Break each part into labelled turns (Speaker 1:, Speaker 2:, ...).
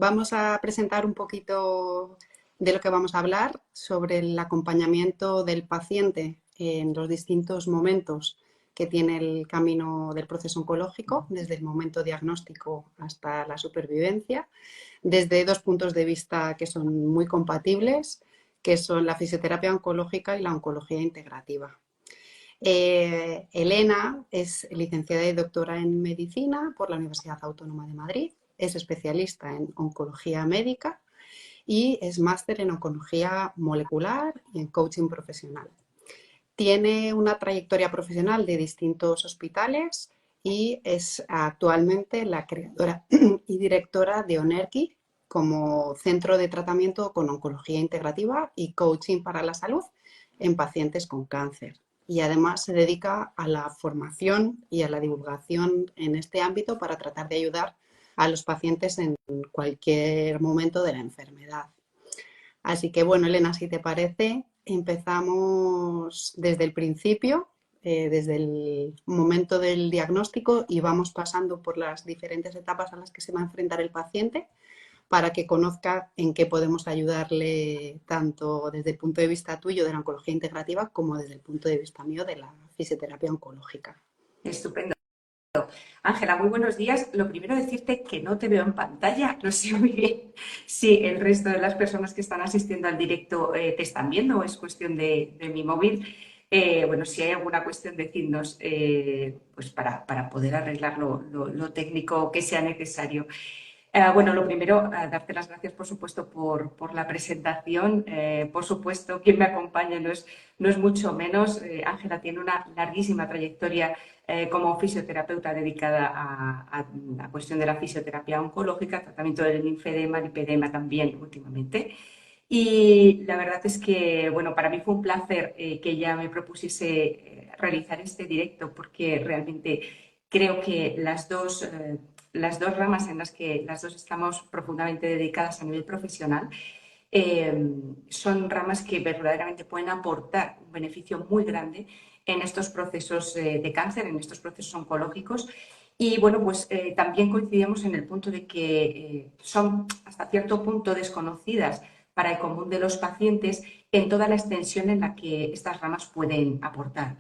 Speaker 1: Vamos a presentar un poquito de lo que vamos a hablar sobre el acompañamiento del paciente en los distintos momentos que tiene el camino del proceso oncológico, desde el momento diagnóstico hasta la supervivencia, desde dos puntos de vista que son muy compatibles, que son la fisioterapia oncológica y la oncología integrativa. Elena es licenciada y doctora en medicina por la Universidad Autónoma de Madrid, es especialista en oncología médica y es máster en oncología molecular y en coaching profesional. Tiene una trayectoria profesional de distintos hospitales y es actualmente la creadora y directora de ONERCI como centro de tratamiento con oncología integrativa y coaching para la salud en pacientes con cáncer. Y además se dedica a la formación y a la divulgación en este ámbito para tratar de ayudar a los pacientes en cualquier momento de la enfermedad. Así que bueno, Elena, si te parece, empezamos desde el principio, desde el momento del diagnóstico y vamos pasando por las diferentes etapas a las que se va a enfrentar el paciente para que conozca en qué podemos ayudarle tanto desde el punto de vista tuyo de la oncología integrativa como desde el punto de vista mío de la fisioterapia oncológica.
Speaker 2: Estupendo. Ángela, muy buenos días. Lo primero decirte que no te veo en pantalla. No sé muy bien si el resto de las personas que están asistiendo al directo te están viendo o es cuestión de mi móvil. Bueno, si hay alguna cuestión, decidnos pues para poder arreglar lo técnico que sea necesario. Bueno, lo primero, darte las gracias, por supuesto, por la presentación. Por supuesto, quien me acompaña no es mucho menos. Ángela tiene una larguísima trayectoria como fisioterapeuta dedicada a la cuestión de la fisioterapia oncológica, tratamiento del linfedema, lipedema también últimamente. Y la verdad es que, bueno, para mí fue un placer que ella me propusiese realizar este directo porque realmente creo que las dos ramas en las que las dos estamos profundamente dedicadas a nivel profesional son ramas que verdaderamente pueden aportar un beneficio muy grande en estos procesos de cáncer, en estos procesos oncológicos. Y bueno, pues también coincidimos en el punto de que son hasta cierto punto desconocidas para el común de los pacientes en toda la extensión en la que estas ramas pueden aportar.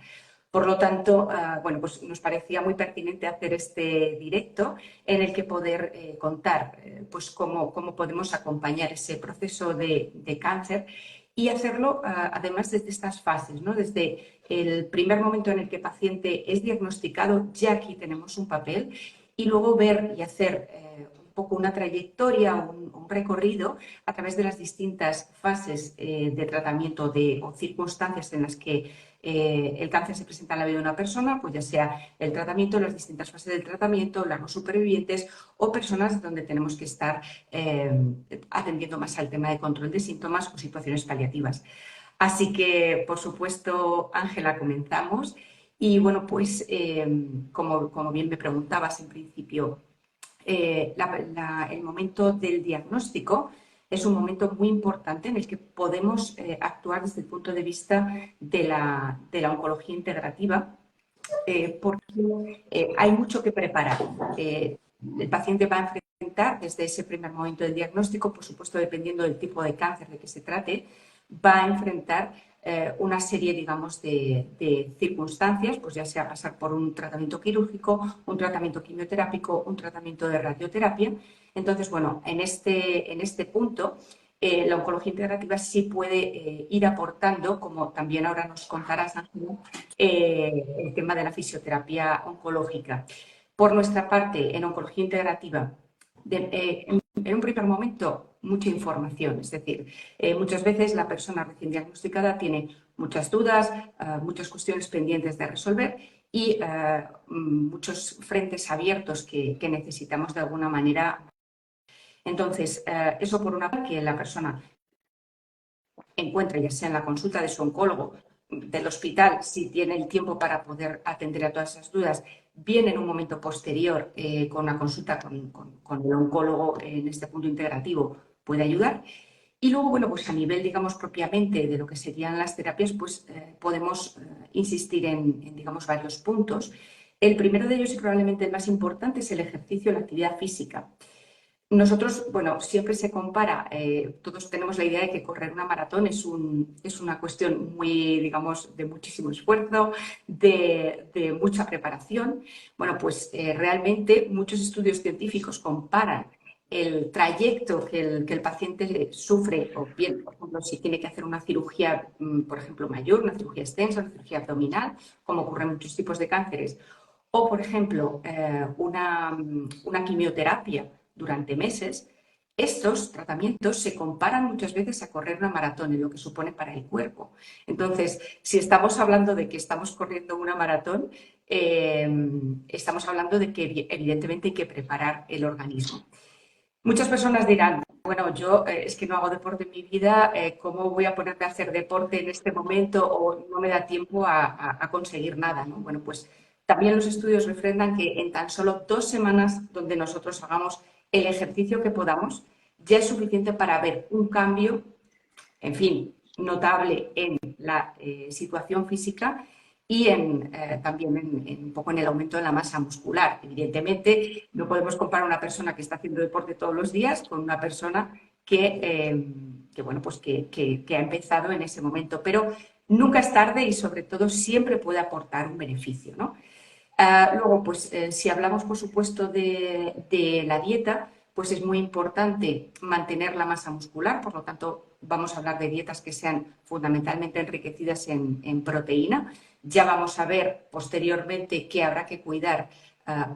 Speaker 2: Por lo tanto, bueno, pues nos parecía muy pertinente hacer este directo en el que poder contar pues cómo podemos acompañar ese proceso de cáncer y hacerlo además desde estas fases, ¿no? Desde el primer momento en el que el paciente es diagnosticado, ya aquí tenemos un papel, y luego ver y hacer un poco una trayectoria, un recorrido a través de las distintas fases de tratamiento o circunstancias en las que el cáncer se presenta en la vida de una persona, pues ya sea el tratamiento, las distintas fases del tratamiento, los supervivientes o personas donde tenemos que estar atendiendo más al tema de control de síntomas o situaciones paliativas. Así que, por supuesto, Ángela, comenzamos. Y bueno, pues como bien me preguntabas en principio, el momento del diagnóstico es un momento muy importante en el que podemos actuar desde el punto de vista de la oncología integrativa, porque hay mucho que preparar. El paciente va a enfrentar desde ese primer momento del diagnóstico, por supuesto, dependiendo del tipo de cáncer de que se trate, va a enfrentar una serie, digamos, de circunstancias, pues ya sea pasar por un tratamiento quirúrgico, un tratamiento quimioterápico, un tratamiento de radioterapia. Entonces, bueno, en este punto, la oncología integrativa sí puede ir aportando, como también ahora nos contarás, Ángela, el tema de la fisioterapia oncológica. Por nuestra parte, en oncología integrativa, en un primer momento, mucha información, es decir, muchas veces la persona recién diagnosticada tiene muchas dudas, muchas cuestiones pendientes de resolver y muchos frentes abiertos que necesitamos de alguna manera. Entonces, eso por una parte, que la persona encuentre, ya sea en la consulta de su oncólogo, del hospital, si tiene el tiempo para poder atender a todas esas dudas, bien en un momento posterior con una consulta con el oncólogo en este punto integrativo puede ayudar. Y luego, bueno, pues a nivel, digamos, propiamente de lo que serían las terapias, pues podemos insistir digamos, varios puntos. El primero de ellos y probablemente el más importante es el ejercicio, la actividad física. Nosotros, bueno, siempre se compara, todos tenemos la idea de que correr una maratón es una cuestión muy, digamos, de muchísimo esfuerzo, de mucha preparación. Bueno, pues realmente muchos estudios científicos comparan el trayecto que el paciente sufre, o bien, por ejemplo, si tiene que hacer una cirugía, por ejemplo, mayor, una cirugía extensa, una cirugía abdominal, como ocurre en muchos tipos de cánceres, o, por ejemplo, una quimioterapia durante meses, estos tratamientos se comparan muchas veces a correr una maratón en lo que supone para el cuerpo. Entonces, si estamos hablando de que estamos corriendo una maratón, eh, estamos hablando de que evidentemente hay que preparar el organismo. Muchas personas dirán, bueno, yo es que no hago deporte en mi vida, ¿cómo voy a ponerme a hacer deporte en este momento o no me da tiempo a conseguir nada, ¿no? Bueno, pues también los estudios refrendan que en tan solo 2 semanas donde nosotros hagamos el ejercicio que podamos, ya es suficiente para ver un cambio, en fin, notable en la situación física y también un poco en el aumento de la masa muscular. Evidentemente, no podemos comparar una persona que está haciendo deporte todos los días con una persona bueno, pues que ha empezado en ese momento, pero nunca es tarde y sobre todo siempre puede aportar un beneficio, ¿no? Luego, pues si hablamos, por supuesto, de la dieta, pues es muy importante mantener la masa muscular, por lo tanto, vamos a hablar de dietas que sean fundamentalmente enriquecidas en proteína. Ya vamos a ver posteriormente que habrá que cuidar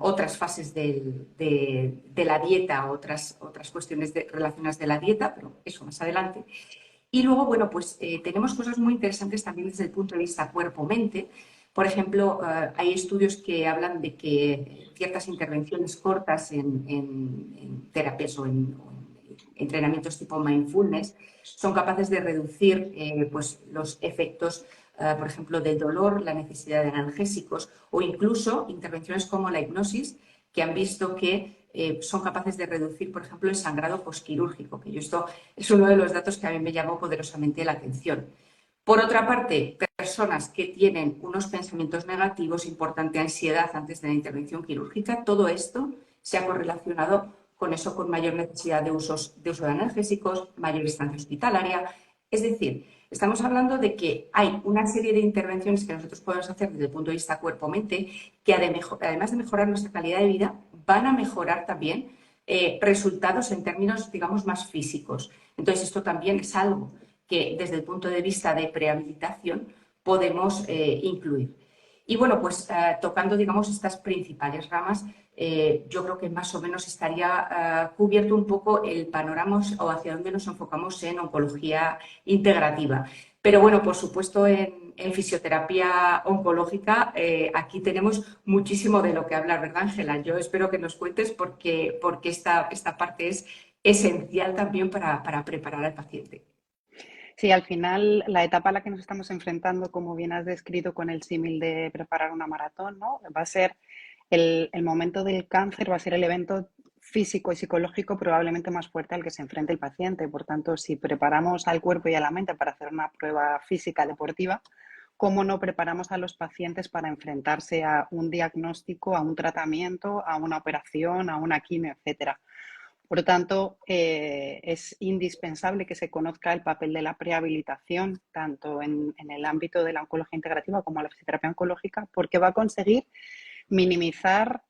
Speaker 2: otras fases de la dieta, otras cuestiones relacionadas de la dieta, pero eso más adelante. Y luego, bueno, pues tenemos cosas muy interesantes también desde el punto de vista cuerpo-mente. Por ejemplo, hay estudios que hablan de que ciertas intervenciones cortas en terapias o en entrenamientos tipo mindfulness son capaces de reducir pues, los efectos, por ejemplo, del dolor, la necesidad de analgésicos o incluso intervenciones como la hipnosis, que han visto que son capaces de reducir, por ejemplo, el sangrado posquirúrgico, que esto es uno de los datos que a mí me llamó poderosamente la atención. Por otra parte, personas que tienen unos pensamientos negativos, importante ansiedad antes de la intervención quirúrgica, todo esto se ha correlacionado con eso, con mayor necesidad de uso de analgésicos, mayor estancia hospitalaria. Es decir, estamos hablando de que hay una serie de intervenciones que nosotros podemos hacer desde el punto de vista cuerpo-mente que además de mejorar nuestra calidad de vida, van a mejorar también resultados en términos, digamos, más físicos. Entonces, esto también es algo que desde el punto de vista de prehabilitación podemos incluir. Y bueno, pues tocando, digamos, estas principales ramas, yo creo que más o menos estaría cubierto un poco el panorama o hacia dónde nos enfocamos en oncología integrativa. Pero bueno, por supuesto, en fisioterapia oncológica, aquí tenemos muchísimo de lo que hablar, ¿verdad, Ángela? Yo espero que nos cuentes porque esta parte es esencial también para preparar al paciente.
Speaker 1: Sí, al final la etapa a la que nos estamos enfrentando, como bien has descrito con el símil de preparar una maratón, ¿no? Va a ser el momento del cáncer, va a ser el evento físico y psicológico probablemente más fuerte al que se enfrente el paciente. Por tanto, si preparamos al cuerpo y a la mente para hacer una prueba física deportiva, ¿cómo no preparamos a los pacientes para enfrentarse a un diagnóstico, a un tratamiento, a una operación, a una quimio, etcétera? Por lo tanto, es indispensable que se conozca el papel de la prehabilitación, tanto en el ámbito de la oncología integrativa como la fisioterapia oncológica, porque va a conseguir minimizar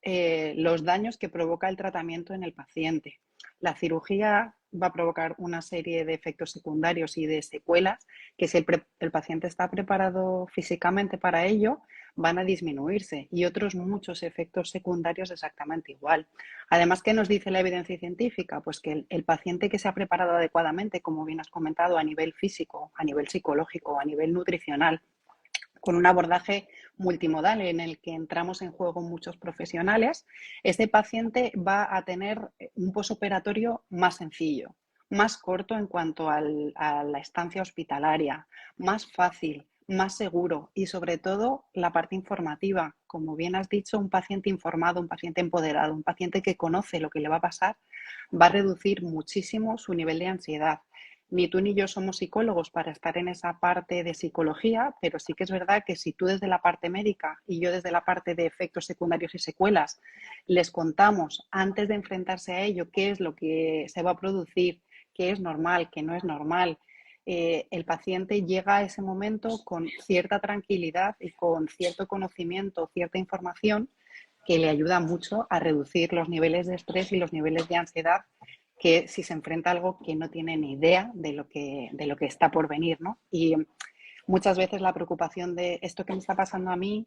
Speaker 1: los daños que provoca el tratamiento en el paciente. La cirugía va a provocar una serie de efectos secundarios y de secuelas que si el paciente está preparado físicamente para ello, van a disminuirse y otros muchos efectos secundarios exactamente igual. Además, ¿qué nos dice la evidencia científica? Pues que el paciente que se ha preparado adecuadamente, como bien has comentado, a nivel físico, a nivel psicológico, a nivel nutricional, con un abordaje multimodal en el que entramos en juego muchos profesionales, este paciente va a tener un posoperatorio más sencillo, más corto en cuanto a la estancia hospitalaria, más fácil, más seguro y sobre todo la parte informativa. Como bien has dicho, un paciente informado, un paciente empoderado, un paciente que conoce lo que le va a pasar, va a reducir muchísimo su nivel de ansiedad. ni tú ni yo somos psicólogos para estar en esa parte de psicología, pero sí que es verdad que si tú desde la parte médica y yo desde la parte de efectos secundarios y secuelas les contamos antes de enfrentarse a ello qué es lo que se va a producir, qué es normal, qué no es normal, el paciente llega a ese momento con cierta tranquilidad y con cierto conocimiento, cierta información que le ayuda mucho a reducir los niveles de estrés y los niveles de ansiedad que si se enfrenta a algo que no tiene ni idea de lo que está por venir, ¿no? Y muchas veces la preocupación de esto que me está pasando a mí,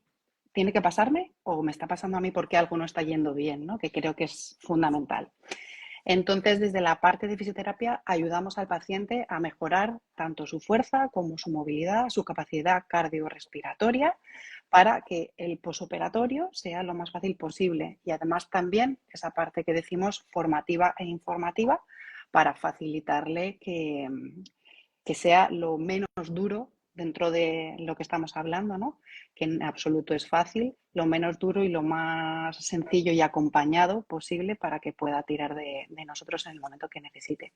Speaker 1: ¿tiene que pasarme? ¿O me está pasando a mí porque algo no está yendo bien, ¿no? Que creo que es fundamental. Entonces, desde la parte de fisioterapia, ayudamos al paciente a mejorar tanto su fuerza como su movilidad, su capacidad cardiorrespiratoria, para que el posoperatorio sea lo más fácil posible. Y además también esa parte que decimos formativa e informativa para facilitarle que sea lo menos duro dentro de lo que estamos hablando, ¿no? Que en absoluto es fácil, lo menos duro y lo más sencillo y acompañado posible para que pueda tirar de nosotros en el momento que necesite.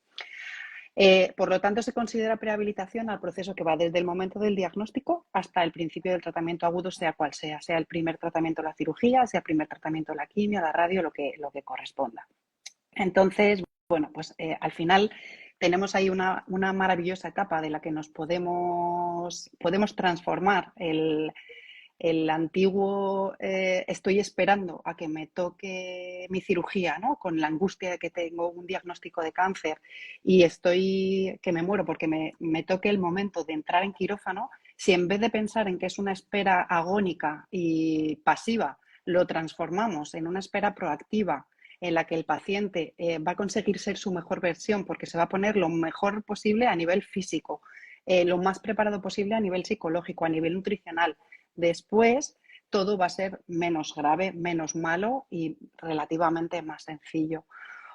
Speaker 1: Por lo tanto, se considera prehabilitación al proceso que va desde el momento del diagnóstico hasta el principio del tratamiento agudo, sea cual sea el primer tratamiento la cirugía, sea el primer tratamiento la quimio, la radio, lo que corresponda. Entonces, bueno, pues al final tenemos ahí una maravillosa etapa de la que nos podemos transformar el antiguo estoy esperando a que me toque mi cirugía, ¿no? Con la angustia de que tengo un diagnóstico de cáncer y estoy que me muero porque me toque el momento de entrar en quirófano, si en vez de pensar en que es una espera agónica y pasiva, lo transformamos en una espera proactiva en la que el paciente va a conseguir ser su mejor versión porque se va a poner lo mejor posible a nivel físico, lo más preparado posible a nivel psicológico, a nivel nutricional. Después, todo va a ser menos grave, menos malo y relativamente más sencillo.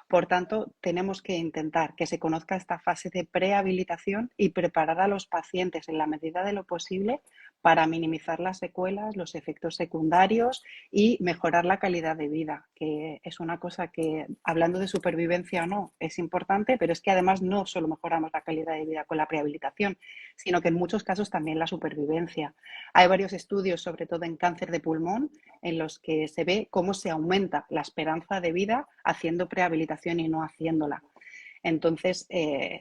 Speaker 1: Por tanto, tenemos que intentar que se conozca esta fase de prehabilitación y preparar a los pacientes en la medida de lo posible para minimizar las secuelas, los efectos secundarios y mejorar la calidad de vida, que es una cosa que, hablando de supervivencia o no, es importante, pero es que además no solo mejoramos la calidad de vida con la prehabilitación, sino que en muchos casos también la supervivencia. Hay varios estudios, sobre todo en cáncer de pulmón, en los que se ve cómo se aumenta la esperanza de vida haciendo prehabilitación y no haciéndola. Entonces,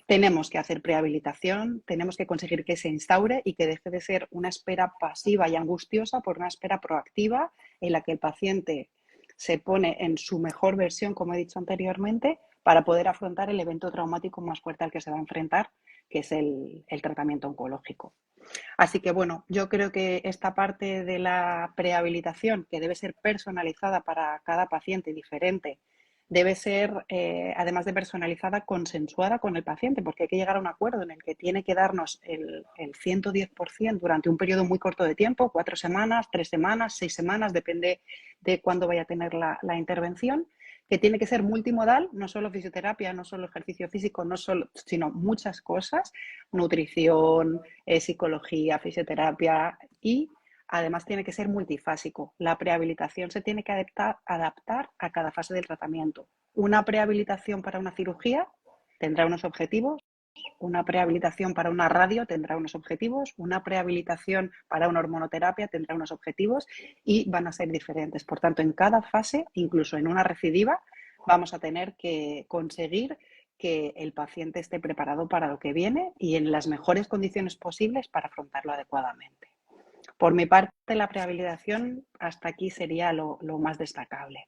Speaker 1: tenemos que hacer prehabilitación, tenemos que conseguir que se instaure y que deje de ser una espera pasiva y angustiosa por una espera proactiva en la que el paciente se pone en su mejor versión, como he dicho anteriormente, para poder afrontar el evento traumático más fuerte al que se va a enfrentar, que es el tratamiento oncológico. Así que bueno, yo creo que esta parte de la prehabilitación, que debe ser personalizada para cada paciente diferente, debe ser, además de personalizada, consensuada con el paciente, porque hay que llegar a un acuerdo en el que tiene que darnos el 110% durante un periodo muy corto de tiempo, 4 semanas, 3 semanas, 6 semanas, depende de cuándo vaya a tener la intervención, que tiene que ser multimodal, no solo fisioterapia, no solo ejercicio físico, no solo, sino muchas cosas, nutrición, psicología, fisioterapia y además tiene que ser multifásico. La prehabilitación se tiene que adaptar a cada fase del tratamiento. Una prehabilitación para una cirugía tendrá unos objetivos, una prehabilitación para una radio tendrá unos objetivos, una prehabilitación para una hormonoterapia tendrá unos objetivos y van a ser diferentes. Por tanto, en cada fase, incluso en una recidiva, vamos a tener que conseguir que el paciente esté preparado para lo que viene y en las mejores condiciones posibles para afrontarlo adecuadamente. Por mi parte, la prehabilitación hasta aquí sería lo más destacable.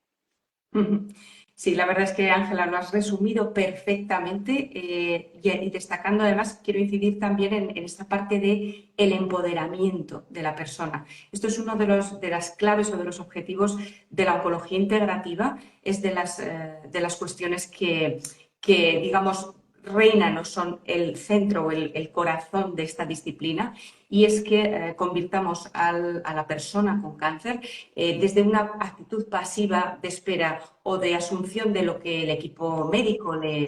Speaker 2: Sí, la verdad es que Ángela lo has resumido perfectamente y destacando además, quiero incidir también en esta parte de el empoderamiento de la persona. Esto es uno de las claves o de los objetivos de la oncología integrativa, es de las cuestiones que digamos, reinan o son el centro o el corazón de esta disciplina, y es que convirtamos a la persona con cáncer desde una actitud pasiva de espera o de asunción de lo que el equipo médico le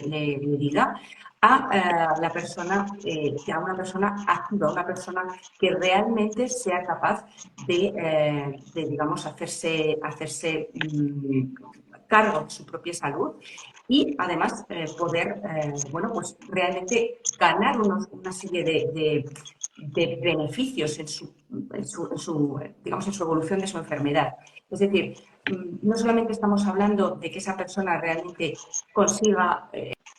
Speaker 2: diga, a la persona, a una persona activa, una persona que realmente sea capaz de digamos, hacerse cargo de su propia salud y además poder, bueno, pues realmente ganar una serie de beneficios digamos, en su evolución de su enfermedad. Es decir, no solamente estamos hablando de que esa persona realmente consiga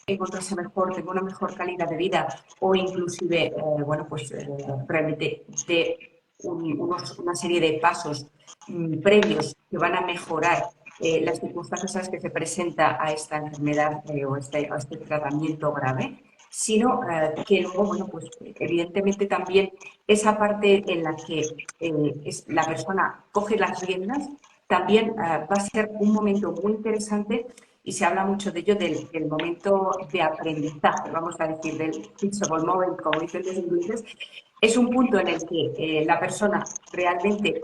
Speaker 2: encontrarse mejor, tenga una mejor calidad de vida o inclusive, bueno, pues realmente de una serie de pasos previos que van a mejorar las circunstancias a las que se presenta a esta enfermedad o a este tratamiento grave, sino que luego, bueno, pues evidentemente también esa parte en la que la persona coge las riendas también va a ser un momento muy interesante y se habla mucho de ello del momento de aprendizaje, vamos a decir, del teachable moment, como dicen los ingleses. Es un punto en el que la persona realmente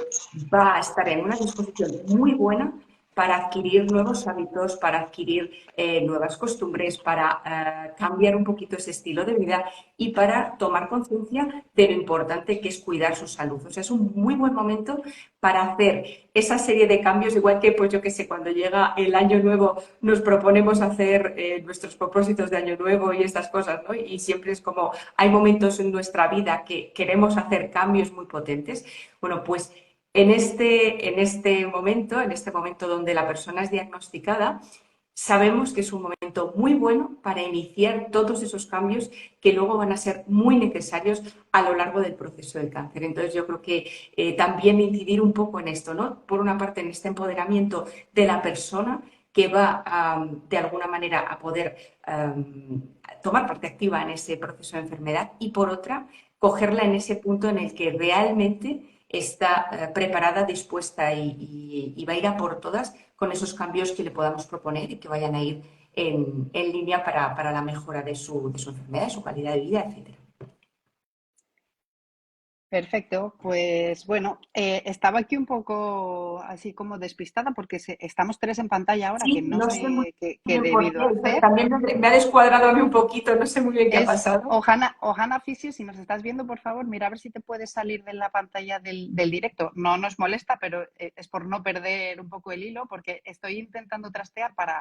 Speaker 2: va a estar en una disposición muy buena para adquirir nuevos hábitos, para adquirir nuevas costumbres, para cambiar un poquito ese estilo de vida y para tomar conciencia de lo importante que es cuidar su salud. O sea, es un muy buen momento para hacer esa serie de cambios, igual que, pues yo qué sé, cuando llega el año nuevo nos proponemos hacer nuestros propósitos de año nuevo y estas cosas, ¿no? Y siempre es como, hay momentos en nuestra vida que queremos hacer cambios muy potentes. Bueno, pues en este momento donde la persona es diagnosticada, sabemos que es un momento muy bueno para iniciar todos esos cambios que luego van a ser muy necesarios a lo largo del proceso del cáncer. Entonces, yo creo que también incidir un poco en esto, ¿no? Por una parte, en este empoderamiento de la persona que va de alguna manera a poder tomar parte activa en ese proceso de enfermedad y por otra, cogerla en ese punto en el que realmente está preparada, dispuesta y va a ir a por todas con esos cambios que le podamos proponer y que vayan a ir en línea para la mejora de su enfermedad, de su calidad de vida, etcétera.
Speaker 1: Perfecto, pues bueno, estaba aquí un poco así como despistada porque estamos tres en pantalla ahora que
Speaker 2: Sí,
Speaker 1: no
Speaker 2: no sé muy
Speaker 1: sé qué he
Speaker 2: bien por
Speaker 1: debido
Speaker 2: qué.
Speaker 1: hacer.
Speaker 2: También me ha descuadrado a mí un poquito, no sé muy bien qué ha
Speaker 1: Es
Speaker 2: pasado.
Speaker 1: Ohana Fisio, si nos estás viendo, por favor, mira a ver si te puedes salir de la pantalla del directo. No nos molesta, pero es por no perder un poco el hilo, porque estoy intentando trastear para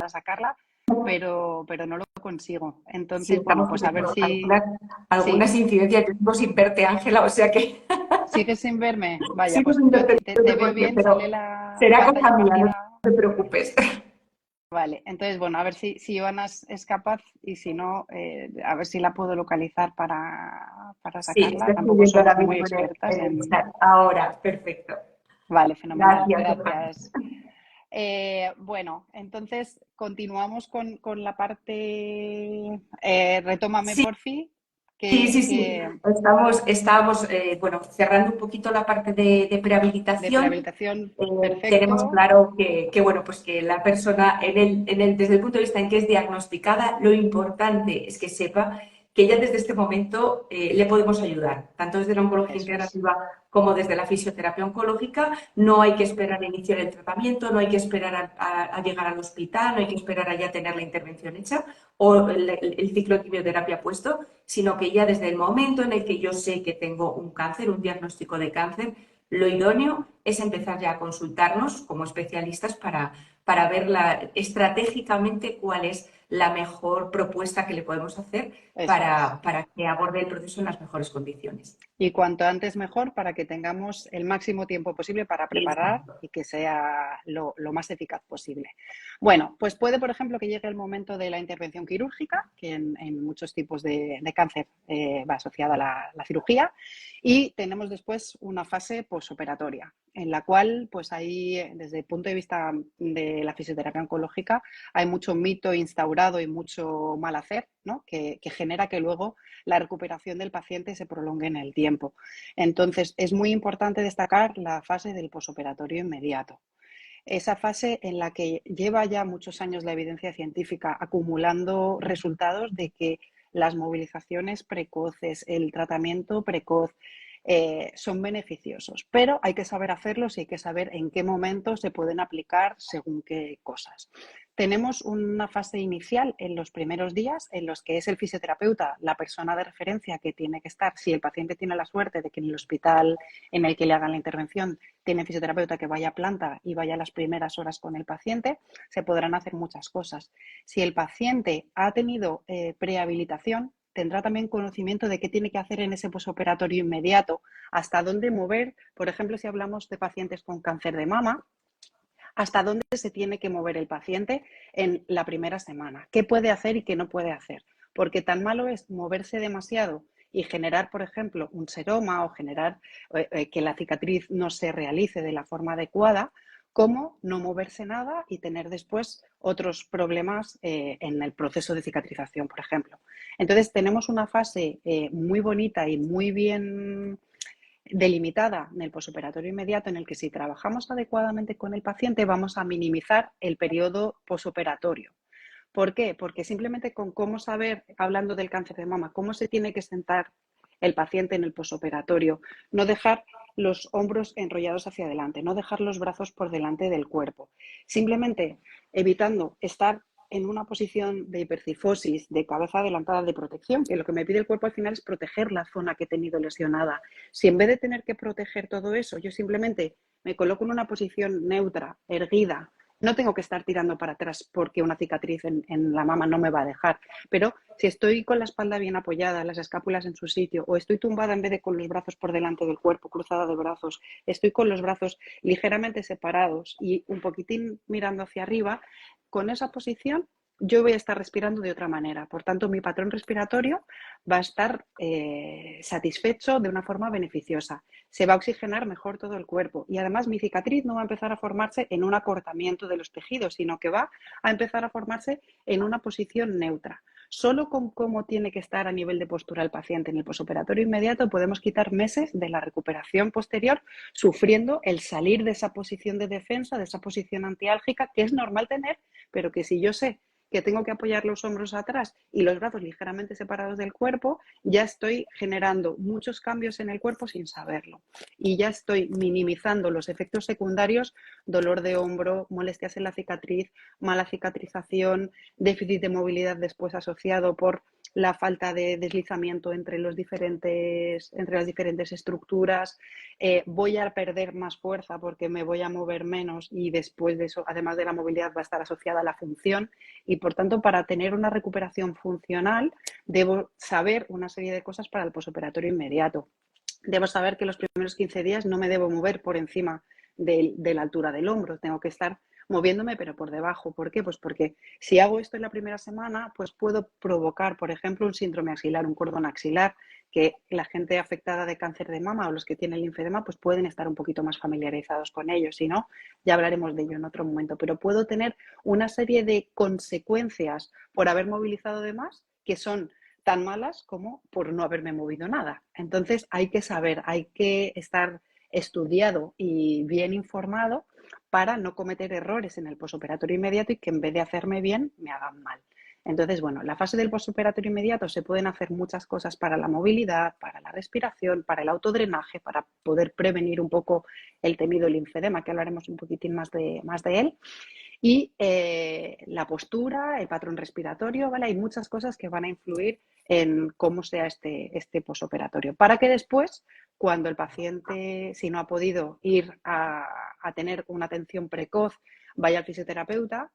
Speaker 1: sacarla, pero no lo consigo.
Speaker 2: Sí,
Speaker 1: Entonces, bueno,
Speaker 2: estamos
Speaker 1: pues a ver
Speaker 2: teniendo
Speaker 1: si...
Speaker 2: algunas
Speaker 1: Sí,
Speaker 2: incidencias. Yo sigo sin verte, Ángela, o sea que
Speaker 1: ¿sigues sin verme? Vaya,
Speaker 2: sigo
Speaker 1: pues
Speaker 2: sin
Speaker 1: yo
Speaker 2: verte,
Speaker 1: te,
Speaker 2: no sé
Speaker 1: te veo
Speaker 2: por qué,
Speaker 1: bien, sale
Speaker 2: pero
Speaker 1: la
Speaker 2: será cosa
Speaker 1: pantalla
Speaker 2: mía, no
Speaker 1: partida.
Speaker 2: te preocupes.
Speaker 1: Vale, entonces, bueno, a ver si Ivana es capaz y si no, a ver si la puedo localizar para
Speaker 2: Sí,
Speaker 1: sacarla.
Speaker 2: estoy
Speaker 1: Tampoco
Speaker 2: escribiendo ahora
Speaker 1: somos muy
Speaker 2: mismo
Speaker 1: expertas
Speaker 2: en el
Speaker 1: en...
Speaker 2: chat. Ahora, perfecto.
Speaker 1: Vale, fenomenal,
Speaker 2: Gracias, Johanna.
Speaker 1: gracias. Bueno, entonces continuamos con la parte... retómame,
Speaker 2: Sí,
Speaker 1: porfi,
Speaker 2: sí, sí, sí.
Speaker 1: que
Speaker 2: Estábamos bueno, cerrando un poquito la parte de
Speaker 1: de
Speaker 2: prehabilitación.
Speaker 1: prehabilitación,
Speaker 2: Tenemos
Speaker 1: perfecto.
Speaker 2: claro que, bueno, pues que la persona, desde el punto de vista en que es diagnosticada, lo importante es que sepa que ya desde este momento le podemos ayudar, tanto desde la oncología
Speaker 1: Eso es.
Speaker 2: integrativa como desde la fisioterapia oncológica. No hay que esperar a iniciar el tratamiento, no hay que esperar a llegar al hospital, no hay que esperar a ya tener la intervención hecha o el ciclo de quimioterapia puesto, sino que ya desde el momento en el que yo sé que tengo un cáncer, un diagnóstico de cáncer, lo idóneo es empezar ya a consultarnos como especialistas para ver estratégicamente cuál es la mejor propuesta que le podemos hacer
Speaker 1: Eso es.
Speaker 2: para que aborde el proceso en las mejores condiciones.
Speaker 1: Y cuanto antes mejor para que tengamos el máximo tiempo posible para preparar
Speaker 2: Exacto.
Speaker 1: y que sea lo más eficaz posible. Bueno, pues puede, por ejemplo, que llegue el momento de la intervención quirúrgica, que en muchos tipos de cáncer va asociada a la cirugía, y tenemos después una fase posoperatoria, en la cual, pues ahí, desde el punto de vista de la fisioterapia oncológica, hay mucho mito instaurado y mucho mal hacer, ¿no? que genera que luego la recuperación del paciente se prolongue en el tiempo. Entonces, es muy importante destacar la fase del posoperatorio inmediato. Esa fase en la que lleva ya muchos años la evidencia científica acumulando resultados de que las movilizaciones precoces, el tratamiento precoz, son beneficiosos, pero hay que saber hacerlos y hay que saber en qué momento se pueden aplicar según qué cosas. Tenemos una fase inicial en los primeros días en los que es el fisioterapeuta la persona de referencia que tiene que estar. Si el paciente tiene la suerte de que en el hospital en el que le hagan la intervención tiene fisioterapeuta que vaya a planta y vaya las primeras horas con el paciente, se podrán hacer muchas cosas. Si el paciente ha tenido prehabilitación, tendrá también conocimiento de qué tiene que hacer en ese posoperatorio inmediato, hasta dónde mover, por ejemplo, si hablamos de pacientes con cáncer de mama, hasta dónde se tiene que mover el paciente en la primera semana, qué puede hacer y qué no puede hacer, porque tan malo es moverse demasiado y generar, por ejemplo, un seroma o generar que la cicatriz no se realice de la forma adecuada, como no moverse nada y tener después otros problemas en el proceso de cicatrización, por ejemplo. Entonces, tenemos una fase muy bonita y muy bien delimitada en el posoperatorio inmediato, en el que si trabajamos adecuadamente con el paciente vamos a minimizar el periodo posoperatorio. ¿Por qué? Porque simplemente con cómo saber, hablando del cáncer de mama, cómo se tiene que sentar el paciente en el posoperatorio, no dejar los hombros enrollados hacia adelante, no dejar los brazos por delante del cuerpo, simplemente evitando estar en una posición de hipercifosis, de cabeza adelantada de protección, que lo que me pide el cuerpo al final es proteger la zona que he tenido lesionada. Si en vez de tener que proteger todo eso, yo simplemente me coloco en una posición neutra, erguida, no tengo que estar tirando para atrás porque una cicatriz en la mama no me va a dejar, pero si estoy con la espalda bien apoyada, las escápulas en su sitio, o estoy tumbada en vez de con los brazos por delante del cuerpo, cruzada de brazos, estoy con los brazos ligeramente separados y un poquitín mirando hacia arriba, con esa posición yo voy a estar respirando de otra manera. Por tanto, mi patrón respiratorio va a estar satisfecho de una forma beneficiosa. Se va a oxigenar mejor todo el cuerpo y además mi cicatriz no va a empezar a formarse en un acortamiento de los tejidos, sino que va a empezar a formarse en una posición neutra. Solo con cómo tiene que estar a nivel de postura el paciente en el posoperatorio inmediato podemos quitar meses de la recuperación posterior sufriendo el salir de esa posición de defensa, de esa posición antiálgica que es normal tener, pero que si yo sé que tengo que apoyar los hombros atrás y los brazos ligeramente separados del cuerpo, ya estoy generando muchos cambios en el cuerpo sin saberlo. Y ya estoy minimizando los efectos secundarios, dolor de hombro, molestias en la cicatriz, mala cicatrización, déficit de movilidad después asociado por la falta de deslizamiento entre las diferentes estructuras, voy a perder más fuerza porque me voy a mover menos y después de eso, además de la movilidad, va a estar asociada a la función y por tanto para tener una recuperación funcional debo saber una serie de cosas para el posoperatorio inmediato. Debo saber que los primeros 15 días no me debo mover por encima de la altura del hombro, tengo que estar moviéndome pero por debajo. ¿Por qué? Pues porque si hago esto en la primera semana, pues puedo provocar, por ejemplo, un síndrome axilar, un cordón axilar, que la gente afectada de cáncer de mama o los que tienen linfedema, pues pueden estar un poquito más familiarizados con ello. Si no, ya hablaremos de ello en otro momento. Pero puedo tener una serie de consecuencias por haber movilizado de más que son tan malas como por no haberme movido nada. Entonces hay que saber, hay que estar estudiado y bien informado para no cometer errores en el posoperatorio inmediato y que en vez de hacerme bien, me hagan mal. Entonces, bueno, la fase del posoperatorio inmediato se pueden hacer muchas cosas para la movilidad, para la respiración, para el autodrenaje, para poder prevenir un poco el temido linfedema, que hablaremos un poquitín más de él. Y la postura, el patrón respiratorio, ¿vale? Hay muchas cosas que van a influir en cómo sea este posoperatorio. Para que después, cuando el paciente, si no ha podido ir a tener una atención precoz, vaya al fisioterapeuta,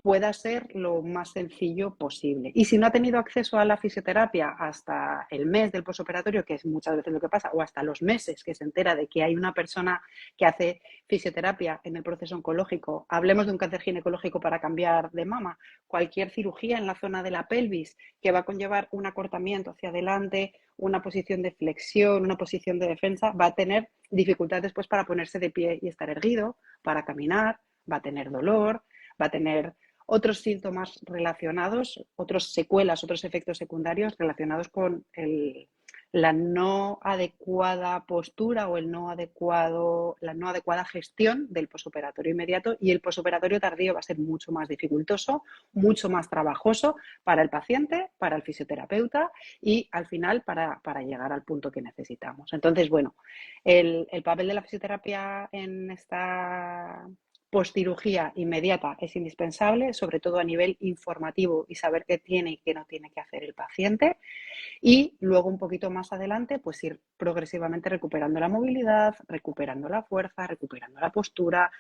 Speaker 1: pueda ser lo más sencillo posible. Y si no ha tenido acceso a la fisioterapia hasta el mes del posoperatorio, que es muchas veces lo que pasa, o hasta los meses que se entera de que hay una persona que hace fisioterapia en el proceso oncológico, hablemos de un cáncer ginecológico para cambiar de mama, cualquier cirugía en la zona de la pelvis que va a conllevar un acortamiento hacia adelante, una posición de flexión, una posición de defensa, va a tener dificultades después para ponerse de pie y estar erguido, para caminar, va a tener dolor, va a tener otros síntomas relacionados, otras secuelas, otros efectos secundarios relacionados con la no adecuada postura o la no adecuada gestión del posoperatorio inmediato, y el posoperatorio tardío va a ser mucho más dificultoso, mucho más trabajoso para el paciente, para el fisioterapeuta y al final para llegar al punto que necesitamos. Entonces, bueno, el papel de la fisioterapia en esta postcirugía inmediata es indispensable, sobre todo a nivel informativo y saber qué tiene y qué no tiene que hacer el paciente. Y luego un poquito más adelante, pues ir progresivamente recuperando la movilidad, recuperando la fuerza, recuperando la postura,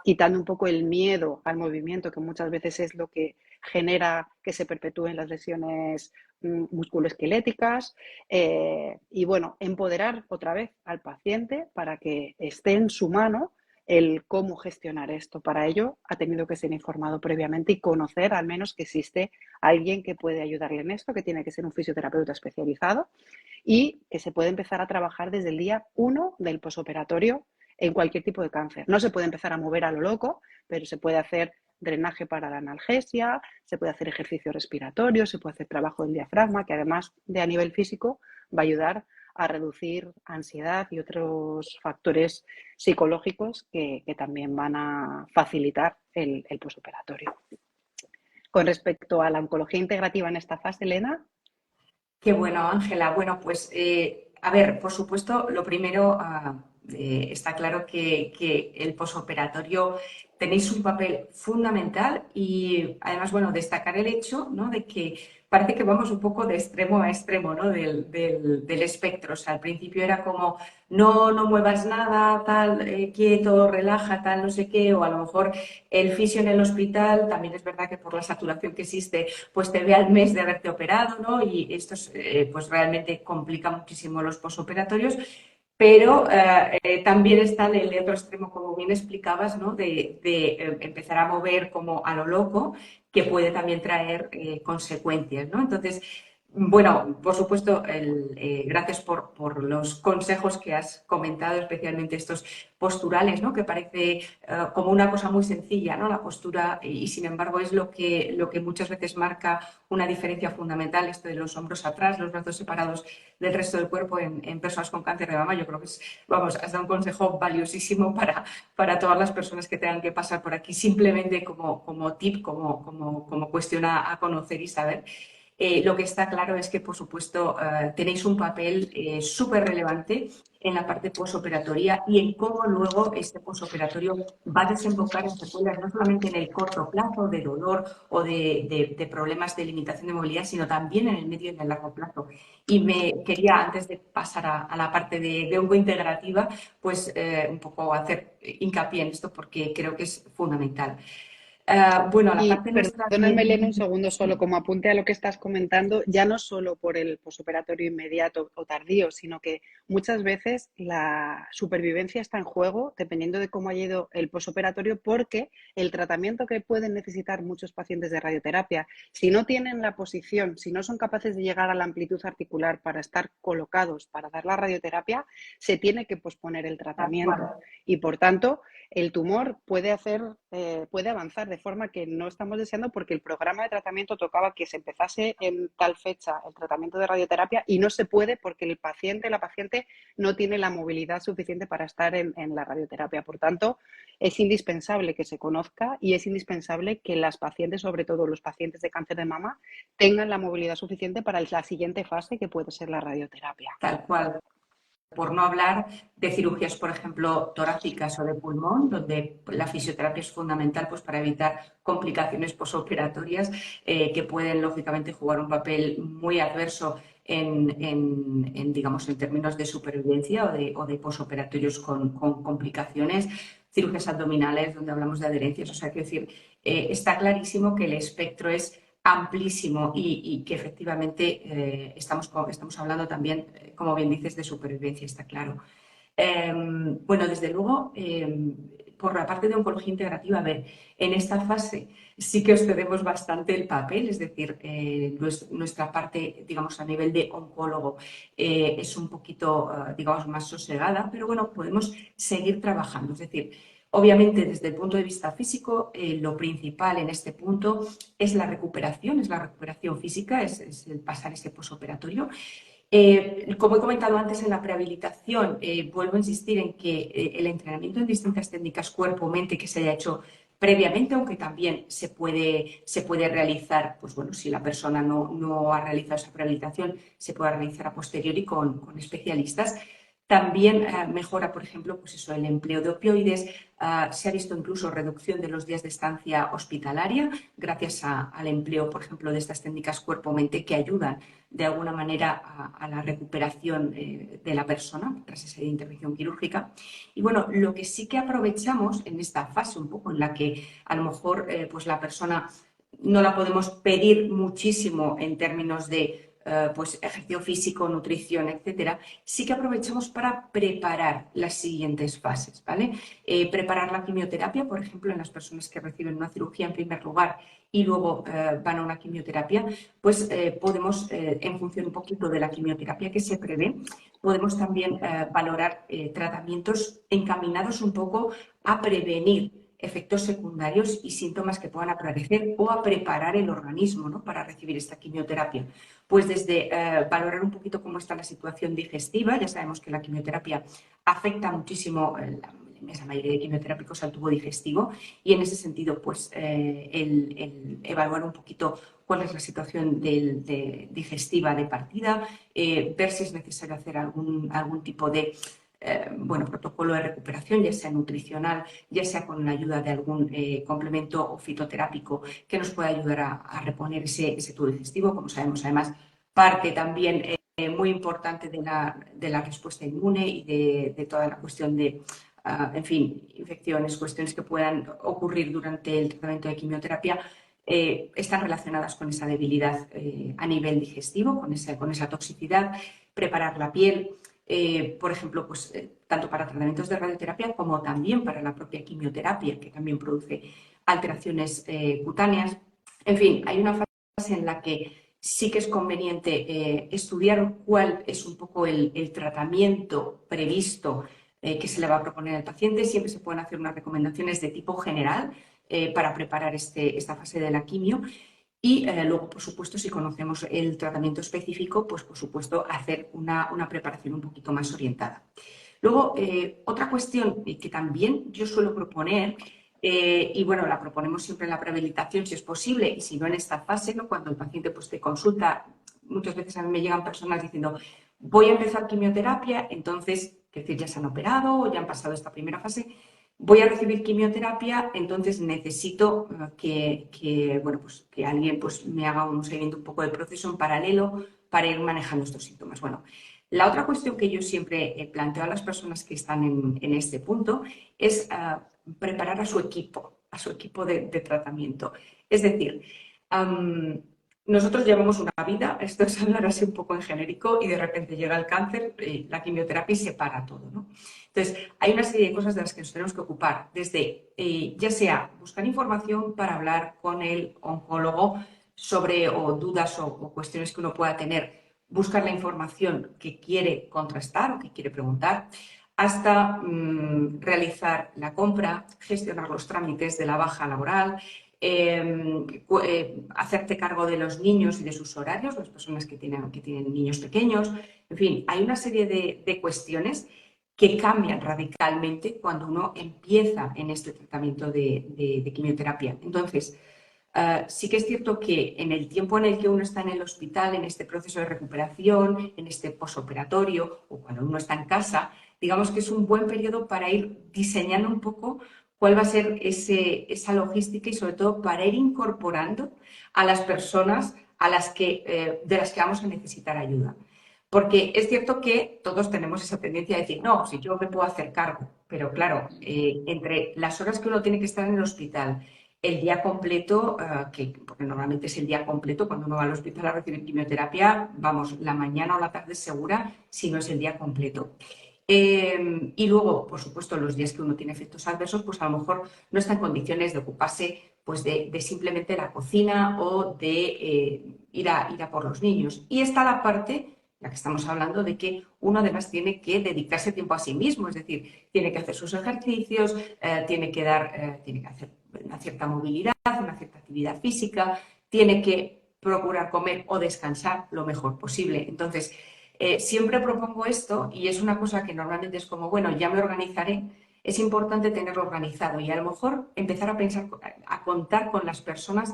Speaker 1: quitando un poco el miedo al movimiento, que muchas veces es lo que genera que se perpetúen las lesiones musculoesqueléticas. Y bueno, empoderar otra vez al paciente para que esté en su mano el cómo gestionar esto. Para ello ha tenido que ser informado previamente y conocer al menos que existe alguien que puede ayudarle en esto, que tiene que ser un fisioterapeuta especializado y que se puede empezar a trabajar desde el día 1 del posoperatorio en cualquier tipo de cáncer. No se puede empezar a mover a lo loco, pero se puede hacer drenaje para la analgesia, se puede hacer ejercicio respiratorio, se puede hacer trabajo del diafragma, que además de a nivel físico va a ayudar a reducir ansiedad y otros factores psicológicos que también van a facilitar el posoperatorio. Con respecto a la oncología integrativa en esta fase, Elena.
Speaker 2: Qué bueno, Ángela. Bueno, pues a ver, por supuesto, lo primero, está claro que el posoperatorio tenéis un papel fundamental y además, bueno, destacar el hecho, ¿no?, de que parece que vamos un poco de extremo a extremo, ¿no?, del espectro. O sea, al principio era como no muevas nada, tal, quieto, relaja, tal, no sé qué, o a lo mejor el fisio en el hospital, también es verdad que por la saturación que existe, pues te ve al mes de haberte operado, ¿no? Y esto pues realmente complica muchísimo los posoperatorios. Pero también está el otro extremo, como bien explicabas, ¿no?, de empezar a mover como a lo loco, que puede también traer consecuencias, ¿no? Entonces, bueno, por supuesto, gracias por los consejos que has comentado, especialmente estos posturales, ¿no?, que parece como una cosa muy sencilla, ¿no?, la postura, y sin embargo es lo que muchas veces marca una diferencia fundamental, esto de los hombros atrás, los brazos separados del resto del cuerpo en personas con cáncer de mama. Yo creo que vamos, has dado un consejo valiosísimo para todas las personas que tengan que pasar por aquí, simplemente como tip, como cuestión a conocer y saber. Lo que está claro es que, por supuesto, tenéis un papel súper relevante en la parte posoperatoria y en cómo luego este posoperatorio va a desembocar en secuelas no solamente en el corto plazo de dolor o de problemas de limitación de movilidad, sino también en el medio y en el largo plazo. Y me quería, antes de pasar a la parte de oncointegrativa, pues un poco hacer hincapié en esto porque creo que es fundamental. Bueno, la
Speaker 1: Y
Speaker 2: parte nuestra
Speaker 1: perdóname, Elena, un
Speaker 2: de...
Speaker 1: segundo solo, como apunte a lo que estás comentando, ya no solo por el posoperatorio inmediato o tardío, sino que muchas veces la supervivencia está en juego dependiendo de cómo haya ido el posoperatorio, porque el tratamiento que pueden necesitar muchos pacientes de radioterapia, si no tienen la posición, si no son capaces de llegar a la amplitud articular para estar colocados para dar la radioterapia, se tiene que posponer el tratamiento y, por tanto, el tumor puede avanzar de forma que no estamos deseando, porque el programa de tratamiento tocaba que se empezase en tal fecha el tratamiento de radioterapia y no se puede porque la paciente no tiene la movilidad suficiente para estar en la radioterapia. Por tanto, es indispensable que se conozca y es indispensable que las pacientes, sobre todo los pacientes de cáncer de mama, tengan la movilidad suficiente para la siguiente fase, que puede ser la radioterapia.
Speaker 2: Tal cual. Por no hablar de cirugías, por ejemplo, torácicas o de pulmón, donde la fisioterapia es fundamental, pues, para evitar complicaciones posoperatorias que pueden, lógicamente, jugar un papel muy adverso digamos, en términos de supervivencia o de posoperatorios con complicaciones. Cirugías abdominales, donde hablamos de adherencias. O sea, quiero decir, está clarísimo que el espectro es amplísimo y que efectivamente estamos hablando también, como bien dices, de supervivencia, está claro. Bueno, desde luego, por la parte de oncología integrativa, a ver, en esta fase sí que os cedemos bastante el papel, es decir, nuestra parte, digamos, a nivel de oncólogo es un poquito, digamos, más sosegada, pero bueno, podemos seguir trabajando. Es decir, obviamente, desde el punto de vista físico, lo principal en este punto es la recuperación física, es el pasar ese posoperatorio. Como he comentado antes en la prehabilitación, vuelvo a insistir en que el entrenamiento en distintas técnicas cuerpo-mente que se haya hecho previamente, aunque también se puede realizar, pues bueno, si la persona no ha realizado esa prehabilitación, se puede realizar a posteriori con especialistas. También mejora, por ejemplo, pues eso, el empleo de opioides. Se ha visto incluso reducción de los días de estancia hospitalaria gracias al empleo, por ejemplo, de estas técnicas cuerpo-mente que ayudan de alguna manera a la recuperación de la persona tras esa intervención quirúrgica. Y bueno, lo que sí que aprovechamos en esta fase un poco en la que a lo mejor pues la persona no la podemos pedir muchísimo en términos de pues ejercicio físico, nutrición, etcétera, sí que aprovechamos para preparar las siguientes fases, ¿vale? Preparar la quimioterapia, por ejemplo, en las personas que reciben una cirugía en primer lugar y luego van a una quimioterapia, pues podemos, en función un poquito de la quimioterapia que se prevé, podemos también valorar tratamientos encaminados un poco a prevenir efectos secundarios y síntomas que puedan aparecer o a preparar el organismo, ¿no?, para recibir esta quimioterapia. Pues desde valorar un poquito cómo está la situación digestiva, ya sabemos que la quimioterapia afecta muchísimo esa mayoría de quimioterápicos al tubo digestivo y en ese sentido pues el evaluar un poquito cuál es la situación digestiva de partida, ver si es necesario hacer algún tipo de bueno, protocolo de recuperación, ya sea nutricional, ya sea con la ayuda de algún complemento o fitoterápico que nos pueda ayudar a reponer ese tubo digestivo. Como sabemos, además, parte también muy importante de la respuesta inmune y de toda la cuestión de, en fin, infecciones, cuestiones que puedan ocurrir durante el tratamiento de quimioterapia, están relacionadas con esa debilidad a nivel digestivo, con esa toxicidad, preparar la piel. Por ejemplo, pues, tanto para tratamientos de radioterapia como también para la propia quimioterapia, que también produce alteraciones cutáneas. En fin, hay una fase en la que sí que es conveniente estudiar cuál es un poco el tratamiento previsto que se le va a proponer al paciente. Siempre se pueden hacer unas recomendaciones de tipo general para preparar esta fase de la quimio. Y luego, por supuesto, si conocemos el tratamiento específico, pues por supuesto hacer una preparación un poquito más orientada. Luego, otra cuestión que también yo suelo proponer, y bueno, la proponemos siempre en la prehabilitación si es posible, y si no en esta fase, ¿no?, cuando el paciente pues, te consulta, muchas veces a mí me llegan personas diciendo, voy a empezar quimioterapia, entonces, es decir, ya se han operado o ya han pasado esta primera fase, voy a recibir quimioterapia, entonces necesito bueno, pues, que alguien pues, me haga un seguimiento un poco del proceso en paralelo para ir manejando estos síntomas. Bueno, la otra cuestión que yo siempre planteo a las personas que están en este punto es preparar a su equipo de tratamiento. Es decir, nosotros llevamos una vida, esto es hablar así un poco en genérico, y de repente llega el cáncer, la quimioterapia y se para todo, ¿no? Entonces, hay una serie de cosas de las que nos tenemos que ocupar, desde ya sea buscar información para hablar con el oncólogo sobre o dudas o cuestiones que uno pueda tener, buscar la información que quiere contrastar o que quiere preguntar, hasta realizar la compra, gestionar los trámites de la baja laboral, hacerte cargo de los niños y de sus horarios, las personas que tienen niños pequeños. En fin, hay una serie de cuestiones que cambian radicalmente cuando uno empieza en este tratamiento de quimioterapia. Entonces, sí que es cierto que en el tiempo en el que uno está en el hospital, en este proceso de recuperación, en este posoperatorio o cuando uno está en casa, digamos que es un buen periodo para ir diseñando un poco cuál va a ser esa logística y sobre todo para ir incorporando a las personas de las que vamos a necesitar ayuda. Porque es cierto que todos tenemos esa tendencia a decir, no, si yo me puedo hacer cargo, pero claro, entre las horas que uno tiene que estar en el hospital, el día completo, porque normalmente es el día completo cuando uno va al hospital a recibir quimioterapia, vamos, la mañana o la tarde segura, si no es el día completo. Y luego, por supuesto, los días que uno tiene efectos adversos, pues a lo mejor no está en condiciones de ocuparse pues de simplemente la cocina o de ir a por los niños. Y está la parte, la que estamos hablando, de que uno además tiene que dedicarse tiempo a sí mismo, es decir, tiene que hacer sus ejercicios, tiene que hacer una cierta movilidad, una cierta actividad física, tiene que procurar comer o descansar lo mejor posible. Entonces, Siempre propongo esto y es una cosa que normalmente es como, bueno, ya me organizaré. Es importante tenerlo organizado y a lo mejor empezar a pensar, a contar con las personas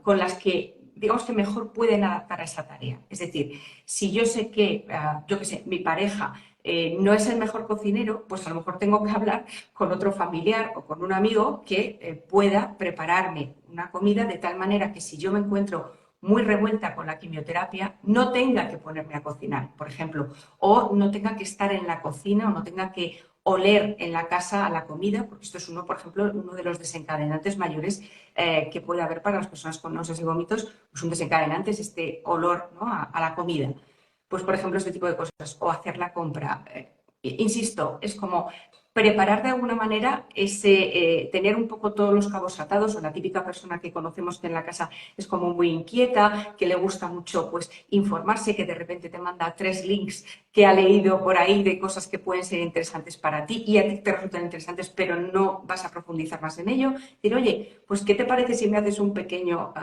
Speaker 2: con las que, digamos que mejor pueden adaptar a esa tarea. Es decir, si yo sé que, yo qué sé, mi pareja no es el mejor cocinero, pues a lo mejor tengo que hablar con otro familiar o con un amigo que pueda prepararme una comida de tal manera que si yo me encuentro muy revuelta con la quimioterapia, no tenga que ponerme a cocinar, por ejemplo, o no tenga que estar en la cocina o no tenga que oler en la casa a la comida, porque esto es uno, por ejemplo, uno de los desencadenantes mayores que puede haber para las personas con náuseas y vómitos, pues un desencadenante es este olor, ¿no?, a la comida. Pues, por ejemplo, este tipo de cosas, o hacer la compra. Insisto, es como preparar de alguna manera ese, tener un poco todos los cabos atados, o la típica persona que conocemos que en la casa es como muy inquieta, que le gusta mucho pues informarse, que de repente te manda 3 links que ha leído por ahí de cosas que pueden ser interesantes para ti y a ti te resultan interesantes, pero no vas a profundizar más en ello. Decir, oye, pues ¿qué te parece si me haces un pequeño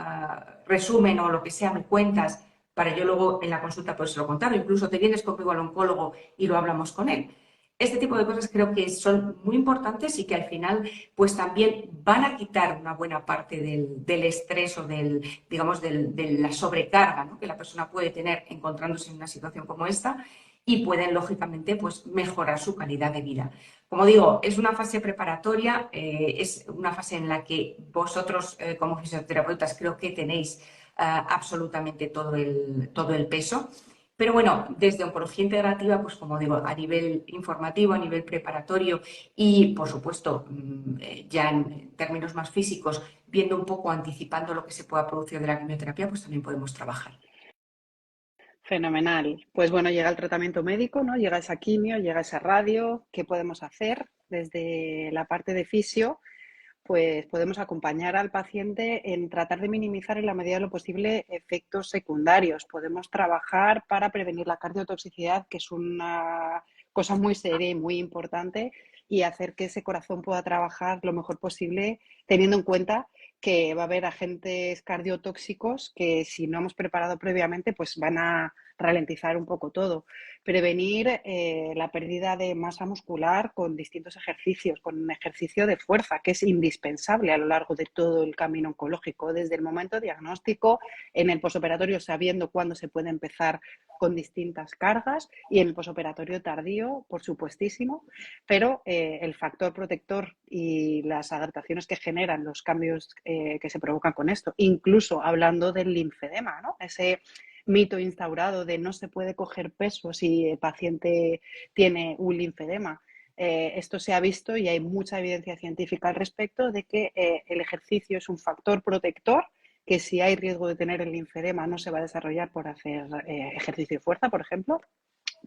Speaker 2: resumen o lo que sea, me cuentas, para yo luego en la consulta pues lo contar, o incluso te vienes conmigo al oncólogo y lo hablamos con él? Este tipo de cosas creo que son muy importantes y que al final pues también van a quitar una buena parte del estrés o digamos, de la sobrecarga, ¿no?, que la persona puede tener encontrándose en una situación como esta, y pueden lógicamente pues mejorar su calidad de vida. Como digo, es una fase preparatoria, es una fase en la que vosotros como fisioterapeutas creo que tenéis absolutamente todo el peso. Pero bueno, desde oncología integrativa, pues como digo, a nivel informativo, a nivel preparatorio y, por supuesto, ya en términos más físicos, viendo un poco, anticipando lo que se pueda producir de la quimioterapia, pues también podemos trabajar.
Speaker 1: Fenomenal. Pues bueno, llega el tratamiento médico, ¿no? Llega esa quimio, llega esa radio. ¿Qué podemos hacer desde la parte de fisio? Pues podemos acompañar al paciente en tratar de minimizar en la medida de lo posible efectos secundarios. Podemos trabajar para prevenir la cardiotoxicidad, que es una cosa muy seria y muy importante, y hacer que ese corazón pueda trabajar lo mejor posible, teniendo en cuenta que va a haber agentes cardiotóxicos que si no hemos preparado previamente, pues van a ralentizar un poco todo. Prevenir la pérdida de masa muscular con distintos ejercicios, con un ejercicio de fuerza, que es indispensable a lo largo de todo el camino oncológico, desde el momento diagnóstico, en el posoperatorio sabiendo cuándo se puede empezar con distintas cargas y en el posoperatorio tardío, por supuestísimo, pero el factor protector y las adaptaciones que generan los cambios que se provocan con esto, incluso hablando del linfedema, ¿no? Ese mito instaurado de no se puede coger peso si el paciente tiene un linfedema. Esto se ha visto y hay mucha evidencia científica al respecto de que el ejercicio es un factor protector, que si hay riesgo de tener el linfedema no se va a desarrollar por hacer ejercicio de fuerza, por ejemplo,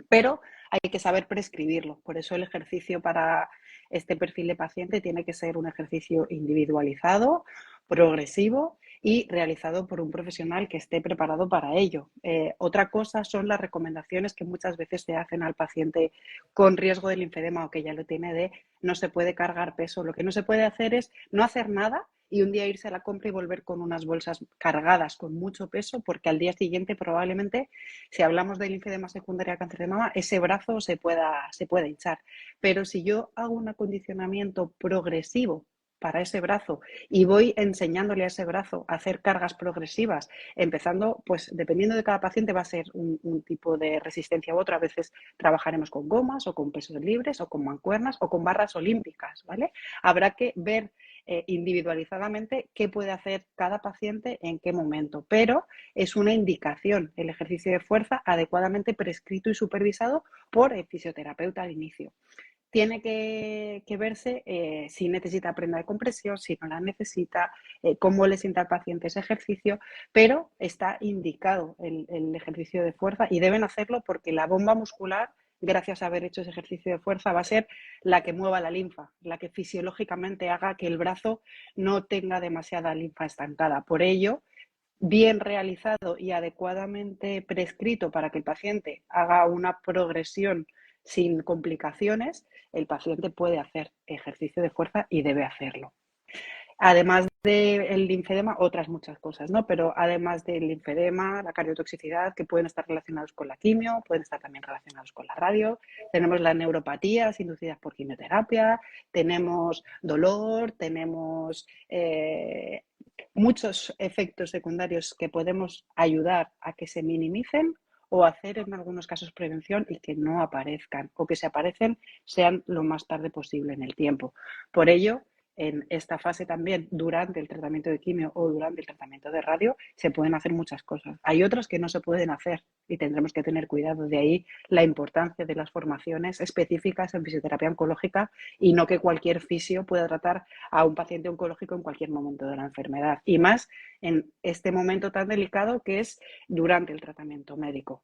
Speaker 1: pero hay que saber prescribirlo. Por eso el ejercicio para este perfil de paciente tiene que ser un ejercicio individualizado, progresivo y realizado por un profesional que esté preparado para ello. Otra cosa son las recomendaciones que muchas veces se hacen al paciente con riesgo de linfedema o que ya lo tiene, de no se puede cargar peso. Lo que no se puede hacer es no hacer nada y un día irse a la compra y volver con unas bolsas cargadas con mucho peso, porque al día siguiente probablemente, si hablamos de linfedema secundaria a cáncer de mama, ese brazo se pueda hinchar. Pero si yo hago un acondicionamiento progresivo para ese brazo y voy enseñándole a ese brazo a hacer cargas progresivas, empezando, pues dependiendo de cada paciente va a ser un tipo de resistencia u otra. A veces trabajaremos con gomas o con pesos libres o con mancuernas o con barras olímpicas, ¿vale? Habrá que ver individualizadamente qué puede hacer cada paciente en qué momento, pero es una indicación el ejercicio de fuerza adecuadamente prescrito y supervisado por el fisioterapeuta al inicio. Tiene que verse si necesita prenda de compresión, si no la necesita, cómo le sienta al paciente ese ejercicio, pero está indicado el ejercicio de fuerza y deben hacerlo porque la bomba muscular, gracias a haber hecho ese ejercicio de fuerza, va a ser la que mueva la linfa, la que fisiológicamente haga que el brazo no tenga demasiada linfa estancada. Por ello, bien realizado y adecuadamente prescrito para que el paciente haga una progresión sin complicaciones, el paciente puede hacer ejercicio de fuerza y debe hacerlo. Además
Speaker 3: del linfedema, otras muchas cosas, ¿no? Pero además del linfedema, la cardiotoxicidad, que pueden estar relacionados con la quimio, pueden estar también relacionados con la radio. Tenemos las neuropatías inducidas por quimioterapia, tenemos dolor, tenemos muchos efectos secundarios que podemos ayudar a que se minimicen o hacer en algunos casos prevención y que no aparezcan, o que si aparecen sean lo más tarde posible en el tiempo. Por ello, en esta fase también, durante el tratamiento de quimio o durante el tratamiento de radio, se pueden hacer muchas cosas. Hay otras que no se pueden hacer y tendremos que tener cuidado. De ahí la importancia de las formaciones específicas en fisioterapia oncológica y no que cualquier fisio pueda tratar a un paciente oncológico en cualquier momento de la enfermedad. Y más en este momento tan delicado que es durante el tratamiento médico.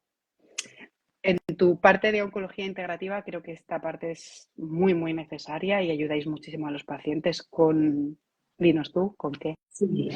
Speaker 3: En tu parte de oncología integrativa creo que esta parte es muy, muy necesaria y ayudáis muchísimo a los pacientes con, dinos tú, ¿con qué?
Speaker 2: Sí.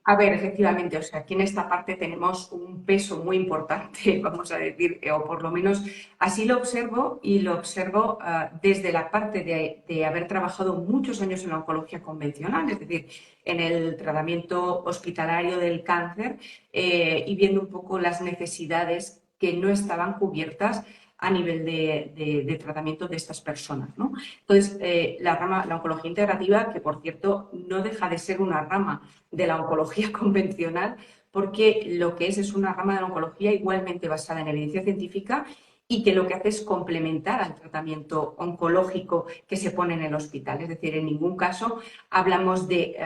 Speaker 2: A ver, efectivamente, o sea, aquí en esta parte tenemos un peso muy importante, vamos a decir, o por lo menos así lo observo y lo observo desde la parte de haber trabajado muchos años en la oncología convencional, es decir, en el tratamiento hospitalario del cáncer y viendo un poco las necesidades que no estaban cubiertas a nivel de tratamiento de estas personas, ¿no? Entonces, la oncología integrativa, que por cierto no deja de ser una rama de la oncología convencional, porque lo que es una rama de la oncología igualmente basada en evidencia científica y que lo que hace es complementar al tratamiento oncológico que se pone en el hospital. Es decir, en ningún caso hablamos de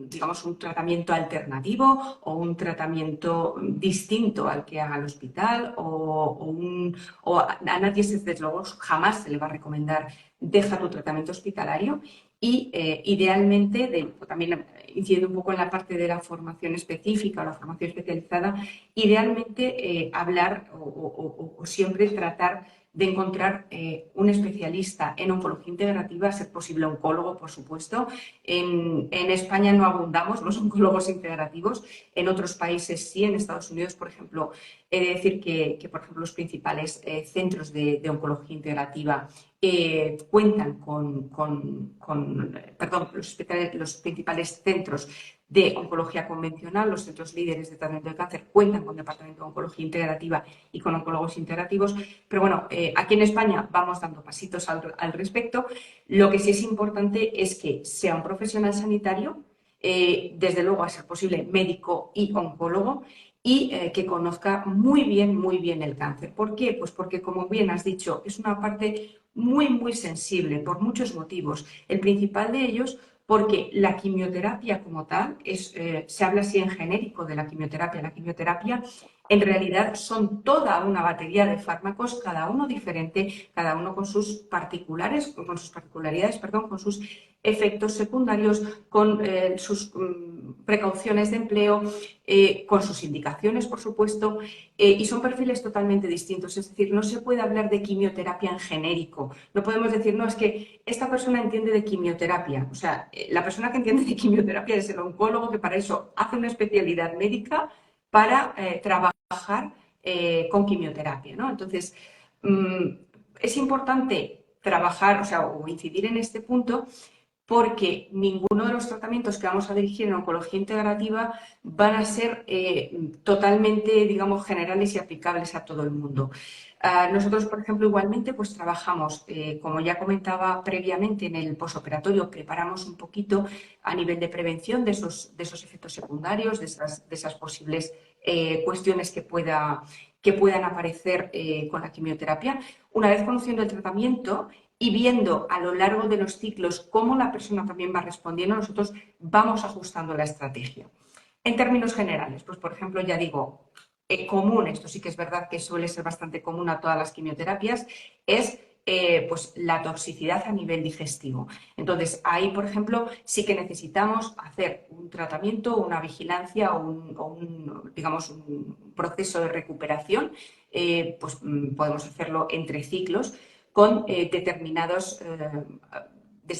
Speaker 2: digamos, un tratamiento alternativo o un tratamiento distinto al que haga el hospital o a nadie, desde luego, jamás se le va a recomendar deja tu tratamiento hospitalario y idealmente, también incidiendo un poco en la parte de la formación específica o la formación especializada, idealmente hablar o siempre tratar de encontrar un especialista en oncología integrativa, a ser posible oncólogo, por supuesto. En España no abundamos los oncólogos integrativos, en otros países sí, en Estados Unidos, por ejemplo, he de decir que por ejemplo, los principales centros de oncología integrativa cuentan perdón, los principales centros de oncología convencional, los centros líderes de tratamiento de cáncer, cuentan con departamento de oncología integrativa y con oncólogos integrativos. Pero bueno, aquí en España vamos dando pasitos al respecto. Lo que sí es importante es que sea un profesional sanitario, desde luego a ser posible médico y oncólogo, y que conozca muy bien el cáncer. ¿Por qué? Pues porque, como bien has dicho, es una parte muy, muy sensible por muchos motivos. El principal de ellos porque la quimioterapia como tal, se habla así en genérico de la quimioterapia. La quimioterapia en realidad son toda una batería de fármacos, cada uno diferente, cada uno con sus particularidades, perdón, con sus efectos secundarios, con sus precauciones de empleo, con sus indicaciones, por supuesto, y son perfiles totalmente distintos. Es decir, no se puede hablar de quimioterapia en genérico. No podemos decir, no, es que esta persona entiende de quimioterapia. O sea, la persona que entiende de quimioterapia es el oncólogo, que para eso hace una especialidad médica para trabajar con quimioterapia, ¿no? Entonces, es importante trabajar, o sea, o incidir en este punto, porque ninguno de los tratamientos que vamos a dirigir en oncología integrativa van a ser totalmente, digamos, generales y aplicables a todo el mundo. Nosotros, por ejemplo, igualmente, pues trabajamos, como ya comentaba previamente, en el posoperatorio, preparamos un poquito a nivel de prevención de esos efectos secundarios, de esas posibles cuestiones que puedan aparecer con la quimioterapia. Una vez conociendo el tratamiento y viendo a lo largo de los ciclos cómo la persona también va respondiendo, nosotros vamos ajustando la estrategia. En términos generales, pues por ejemplo, ya digo, común, esto sí que es verdad que suele ser bastante común a todas las quimioterapias, es pues la toxicidad a nivel digestivo. Entonces, ahí, por ejemplo, sí que necesitamos hacer un tratamiento, una vigilancia digamos, un proceso de recuperación, pues podemos hacerlo entre ciclos con desde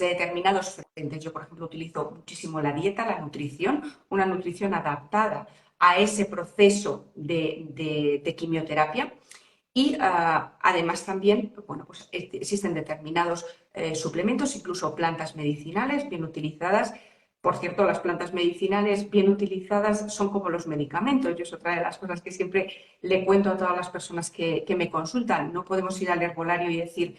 Speaker 2: determinados frentes. Yo, por ejemplo, utilizo muchísimo la dieta, la nutrición, una nutrición adaptada a ese proceso de quimioterapia. Y además también, bueno, pues existen determinados suplementos, incluso plantas medicinales bien utilizadas. Por cierto, las plantas medicinales bien utilizadas son como los medicamentos. Yo es otra de las cosas que siempre le cuento a todas las personas que me consultan. No podemos ir al herbolario y decir,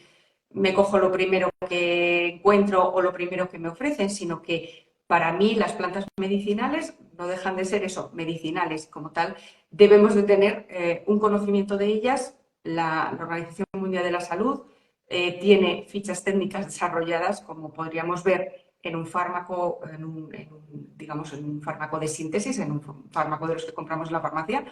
Speaker 2: me cojo lo primero que encuentro o lo primero que me ofrecen, sino que para mí las plantas medicinales no dejan de ser eso, medicinales. Como tal, debemos de tener un conocimiento de ellas. La Organización Mundial de la Salud tiene fichas técnicas desarrolladas, como podríamos ver en un fármaco, digamos, en un fármaco de síntesis, en un fármaco de los que compramos en la farmacia,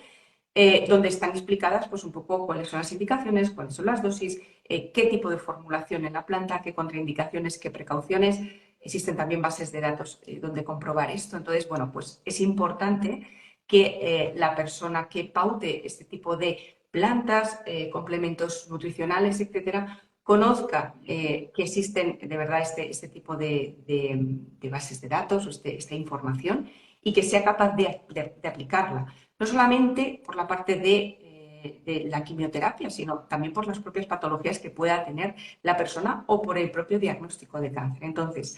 Speaker 2: donde están explicadas pues, un poco cuáles son las indicaciones, cuáles son las dosis, qué tipo de formulación en la planta, qué contraindicaciones, qué precauciones. Existen también bases de datos donde comprobar esto. Entonces, bueno, pues es importante que la persona que paute este tipo de plantas, complementos nutricionales, etcétera, conozca que existen de verdad este tipo de bases de datos o esta información y que sea capaz de aplicarla. No solamente por la parte de la quimioterapia, sino también por las propias patologías que pueda tener la persona o por el propio diagnóstico de cáncer. Entonces,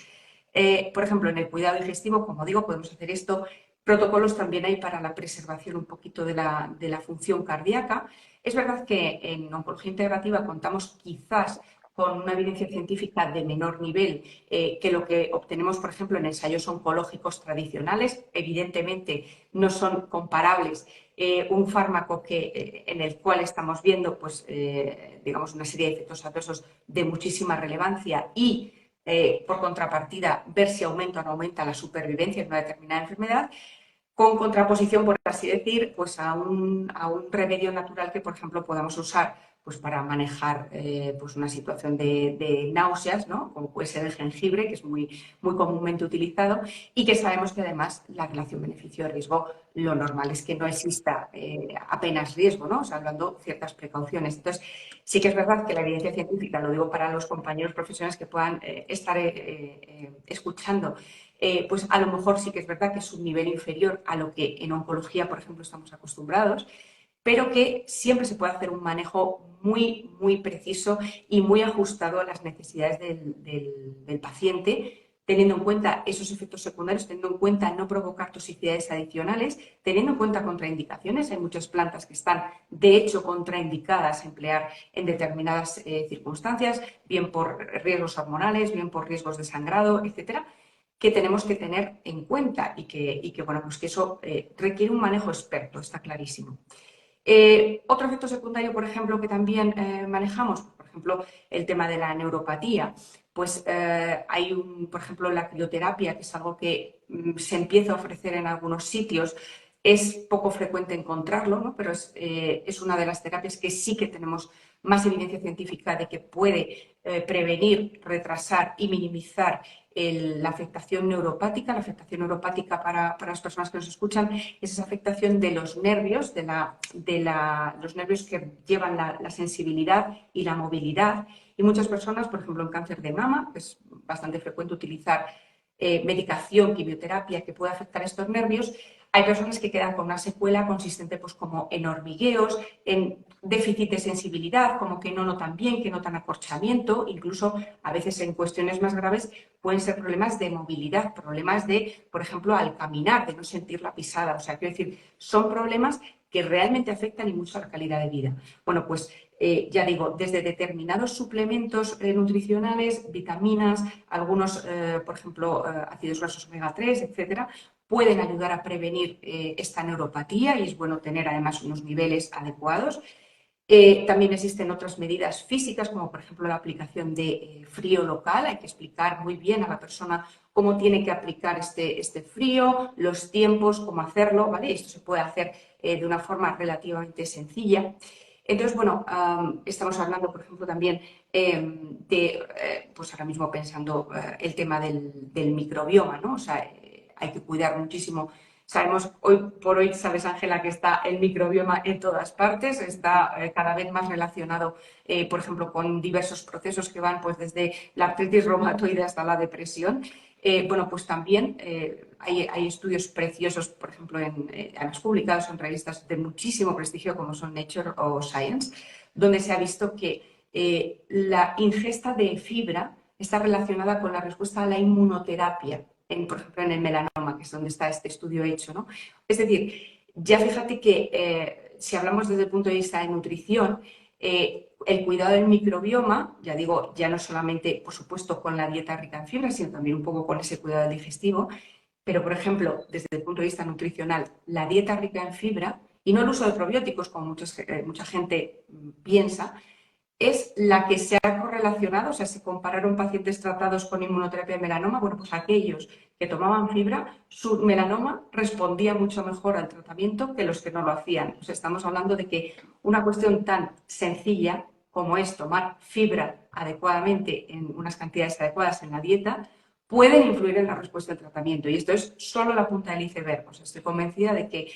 Speaker 2: por ejemplo, en el cuidado digestivo, como digo, podemos hacer esto. Protocolos también hay para la preservación un poquito de la función cardíaca. Es verdad que en oncología integrativa contamos quizás con una evidencia científica de menor nivel que lo que obtenemos, por ejemplo, en ensayos oncológicos tradicionales. Evidentemente no son comparables un fármaco en el cual estamos viendo pues, digamos, una serie de efectos adversos de muchísima relevancia y por contrapartida, ver si aumenta o no aumenta la supervivencia en una determinada enfermedad, con contraposición, por así decir, pues a un remedio natural que, por ejemplo, podamos usar pues para manejar pues una situación de náuseas, ¿no? Como puede ser el jengibre, que es muy comúnmente utilizado, y que sabemos que además la relación beneficio-riesgo, lo normal es que no exista apenas riesgo, ¿no? O sea, hablando ciertas precauciones. Entonces, sí que es verdad que la evidencia científica, lo digo para los compañeros profesionales que puedan estar escuchando, pues a lo mejor sí que es verdad que es un nivel inferior a lo que en oncología, por ejemplo, estamos acostumbrados, pero que siempre se puede hacer un manejo muy preciso y muy ajustado a las necesidades del paciente, teniendo en cuenta esos efectos secundarios, teniendo en cuenta no provocar toxicidades adicionales, teniendo en cuenta contraindicaciones. Hay muchas plantas que están, de hecho, contraindicadas a emplear en determinadas circunstancias, bien por riesgos hormonales, bien por riesgos de sangrado, etcétera, que tenemos que tener en cuenta y que bueno, pues que eso requiere un manejo experto, está clarísimo. Otro efecto secundario, por ejemplo, que también manejamos, por ejemplo, el tema de la neuropatía. Pues hay, por ejemplo, la crioterapia, que es algo que se empieza a ofrecer en algunos sitios. Es poco frecuente encontrarlo, ¿no? Pero es una de las terapias que sí que tenemos más evidencia científica de que puede prevenir, retrasar y minimizar la afectación neuropática. La afectación neuropática para las personas que nos escuchan es esa afectación de los nervios, los nervios que llevan la sensibilidad y la movilidad. Y muchas personas, por ejemplo, en cáncer de mama, es bastante frecuente utilizar medicación, quimioterapia que puede afectar estos nervios. Hay personas que quedan con una secuela consistente pues, como en hormigueos, en déficit de sensibilidad, como que no notan bien, que notan acorchamiento, incluso a veces en cuestiones más graves pueden ser problemas de movilidad, problemas de, por ejemplo, al caminar, de no sentir la pisada. O sea, quiero decir, son problemas que realmente afectan y mucho a la calidad de vida. Bueno, pues ya digo, desde determinados suplementos nutricionales, vitaminas, algunos, por ejemplo, ácidos grasos omega 3, etcétera, pueden ayudar a prevenir esta neuropatía y es bueno tener además unos niveles adecuados. También existen otras medidas físicas, como por ejemplo la aplicación de frío local. Hay que explicar muy bien a la persona cómo tiene que aplicar este frío, los tiempos, cómo hacerlo, ¿vale? Esto se puede hacer de una forma relativamente sencilla. Entonces, bueno, estamos hablando, por ejemplo, también pues ahora mismo pensando el tema del microbioma, ¿no? O sea, hay que cuidar muchísimo. Sabemos, hoy por hoy, sabes, Ángela, que está el microbioma en todas partes, está cada vez más relacionado, por ejemplo, con diversos procesos que van pues, desde la artritis reumatoide hasta la depresión. Bueno, pues también hay estudios preciosos, por ejemplo, además publicados en revistas de muchísimo prestigio como son Nature o Science, donde se ha visto que la ingesta de fibra está relacionada con la respuesta a la inmunoterapia, por ejemplo, en el melanoma, que es donde está este estudio hecho, ¿no? Es decir, ya fíjate que si hablamos desde el punto de vista de nutrición, el cuidado del microbioma, ya digo, ya no solamente, por supuesto, con la dieta rica en fibra, sino también un poco con ese cuidado digestivo, pero, por ejemplo, desde el punto de vista nutricional, la dieta rica en fibra, y no el uso de probióticos, como mucha gente piensa, es la que se ha correlacionado, o sea, se compararon pacientes tratados con inmunoterapia de melanoma, bueno, pues aquellos que tomaban fibra, su melanoma respondía mucho mejor al tratamiento que los que no lo hacían. O sea, estamos hablando de que una cuestión tan sencilla como es tomar fibra adecuadamente en unas cantidades adecuadas en la dieta, pueden influir en la respuesta al tratamiento. Y esto es solo la punta del iceberg. O sea, estoy convencida de que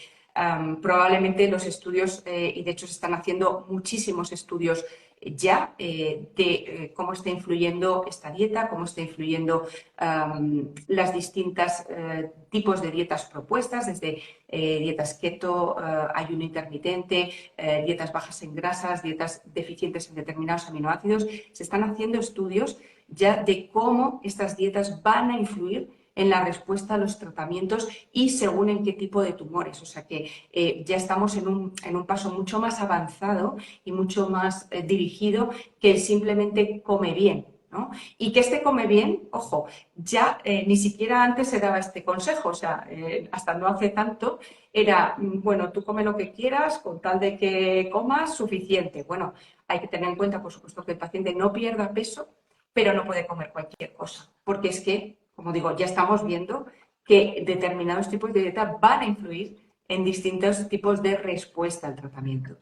Speaker 2: probablemente los estudios, y de hecho se están haciendo muchísimos estudios ya de cómo está influyendo esta dieta, cómo está influyendo las distintas tipos de dietas propuestas, desde dietas keto, ayuno intermitente, dietas bajas en grasas, dietas deficientes en determinados aminoácidos. Se están haciendo estudios ya de cómo estas dietas van a influir en la respuesta a los tratamientos y según en qué tipo de tumores. O sea que ya estamos en un paso mucho más avanzado y mucho más dirigido que el simplemente come bien, ¿no? Y que este come bien, ojo, ya ni siquiera antes se daba este consejo, o sea, hasta no hace tanto era, bueno, tú come lo que quieras con tal de que comas suficiente. Bueno, hay que tener en cuenta, por supuesto, que el paciente no pierda peso, pero no puede comer cualquier cosa, porque es que, como digo, ya estamos viendo que determinados tipos de dieta van a influir en distintos tipos de respuesta al tratamiento.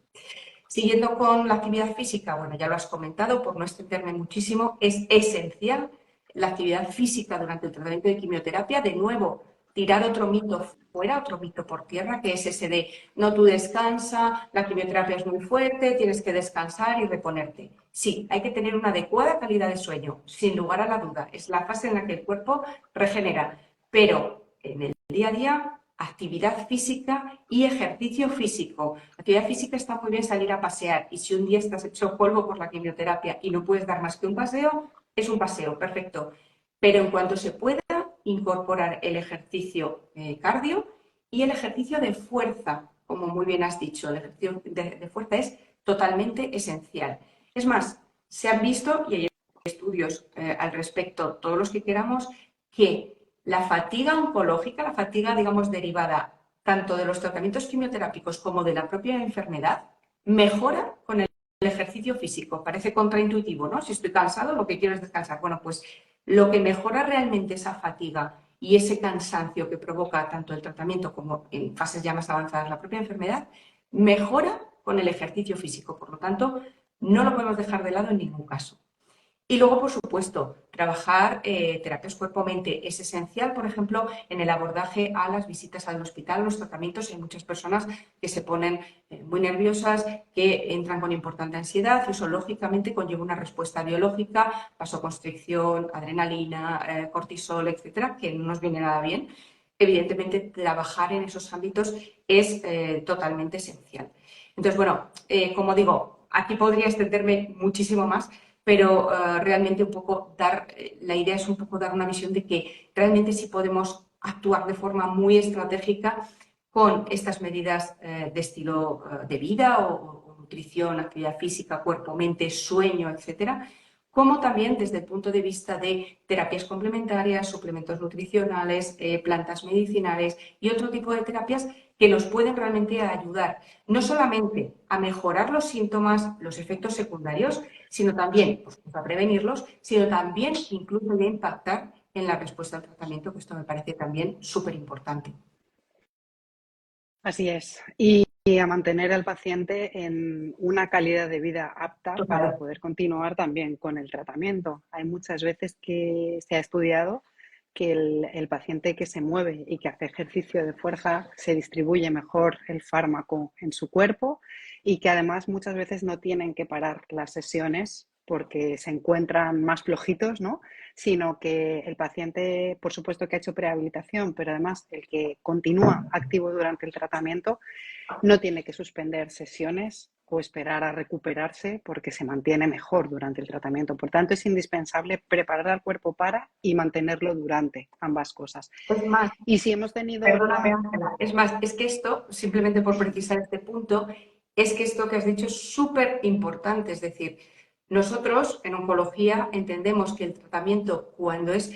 Speaker 2: Siguiendo con la actividad física, bueno, ya lo has comentado, por no extenderme muchísimo, es esencial la actividad física durante el tratamiento de quimioterapia. De nuevo, tirar otro mito fuera, otro mito por tierra, que es ese de no, tú descansa, la quimioterapia es muy fuerte, tienes que descansar y reponerte. Sí, hay que tener una adecuada calidad de sueño, sin lugar a la duda. Es la fase en la que el cuerpo regenera, pero en el día a día, actividad física y ejercicio físico. La actividad física está muy bien salir a pasear y si un día estás hecho polvo por la quimioterapia y no puedes dar más que un paseo, es un paseo, perfecto. Pero en cuanto se pueda, incorporar el ejercicio cardio y el ejercicio de fuerza, como muy bien has dicho, el ejercicio de fuerza es totalmente esencial. Es más, se han visto, y hay estudios al respecto, todos los que queramos, que la fatiga oncológica, la fatiga, digamos, derivada tanto de los tratamientos quimioterápicos como de la propia enfermedad, mejora con el ejercicio físico. Parece contraintuitivo, ¿no? Si estoy cansado, lo que quiero es descansar. Bueno, pues lo que mejora realmente esa fatiga y ese cansancio que provoca tanto el tratamiento como en fases ya más avanzadas la propia enfermedad, mejora con el ejercicio físico. Por lo tanto, no lo podemos dejar de lado en ningún caso. Y luego, por supuesto, trabajar terapias cuerpo-mente es esencial, por ejemplo, en el abordaje a las visitas al hospital, los tratamientos. Hay muchas personas que se ponen muy nerviosas, que entran con importante ansiedad y eso, lógicamente, conlleva una respuesta biológica, vasoconstricción, adrenalina, cortisol, etcétera, que no nos viene nada bien. Evidentemente, trabajar en esos ámbitos es totalmente esencial. Entonces, bueno, como digo, aquí podría extenderme muchísimo más, pero realmente un poco la idea es un poco dar una visión de que realmente sí podemos actuar de forma muy estratégica con estas medidas de estilo de vida o nutrición, actividad física, cuerpo, mente, sueño, etcétera, como también desde el punto de vista de terapias complementarias, suplementos nutricionales, plantas medicinales y otro tipo de terapias que nos pueden realmente ayudar no solamente a mejorar los síntomas, los efectos secundarios, sino también, por supuesto, a prevenirlos, sino también incluso a impactar en la respuesta al tratamiento, que esto me parece también súper importante.
Speaker 3: Así es. Y a mantener al paciente en una calidad de vida apta para
Speaker 2: Total.
Speaker 3: poder continuar también con el tratamiento. Hay muchas veces que se ha estudiado que el paciente que se mueve y que hace ejercicio de fuerza se distribuye mejor el fármaco en su cuerpo y que además muchas veces no tienen que parar las sesiones porque se encuentran más flojitos, ¿no? Sino que el paciente, por supuesto que ha hecho prehabilitación, pero además el que continúa activo durante el tratamiento no tiene que suspender sesiones o esperar a recuperarse porque se mantiene mejor durante el tratamiento. Por tanto, es indispensable preparar al cuerpo para y mantenerlo durante ambas cosas.
Speaker 2: Es más,
Speaker 3: Y si hemos tenido
Speaker 2: perdóname,
Speaker 3: la...
Speaker 2: Ángela, es más, es que esto, simplemente por precisar este punto, es que esto que has dicho es súper importante. Es decir, nosotros en oncología entendemos que el tratamiento, cuando es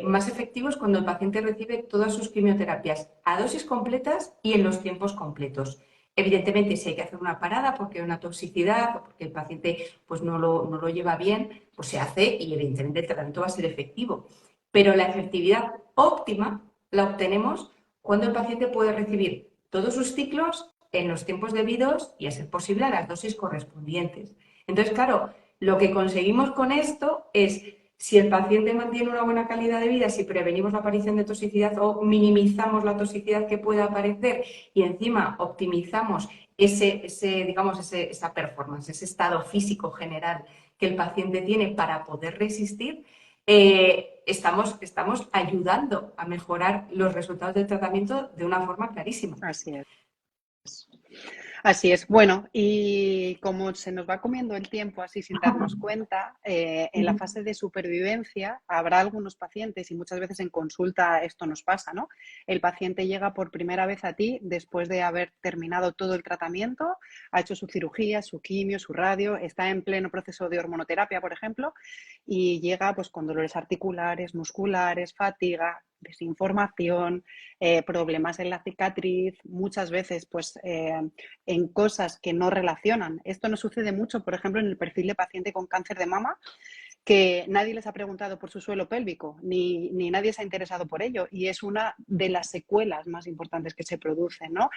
Speaker 2: más efectivo, es cuando el paciente recibe todas sus quimioterapias a dosis completas y en los tiempos completos. Evidentemente, si hay que hacer una parada porque hay una toxicidad o porque el paciente pues, no lo lleva bien, pues se hace y evidentemente el tratamiento va a ser efectivo. Pero la efectividad óptima la obtenemos cuando el paciente puede recibir todos sus ciclos en los tiempos debidos y, a ser posible, a las dosis correspondientes. Entonces, claro, lo que conseguimos con esto es, si el paciente mantiene una buena calidad de vida, si prevenimos la aparición de toxicidad o minimizamos la toxicidad que pueda aparecer y encima optimizamos esa performance, ese estado físico general que el paciente tiene para poder resistir, estamos ayudando a mejorar los resultados del tratamiento de una forma clarísima.
Speaker 3: Así es. Así es. Bueno, y como se nos va comiendo el tiempo así sin darnos cuenta, en la fase de supervivencia habrá algunos pacientes, y muchas veces en consulta esto nos pasa, ¿no? El paciente llega por primera vez a ti después de haber terminado todo el tratamiento, ha hecho su cirugía, su quimio, su radio, está en pleno proceso de hormonoterapia, por ejemplo, y llega pues con dolores articulares, musculares, fatiga, desinformación, problemas en la cicatriz, muchas veces pues en cosas que no relacionan. Esto nos sucede mucho, por ejemplo, en el perfil de paciente con cáncer de mama, que nadie les ha preguntado por su suelo pélvico, ni nadie se ha interesado por ello, y es una de las secuelas más importantes que se producen, ¿no?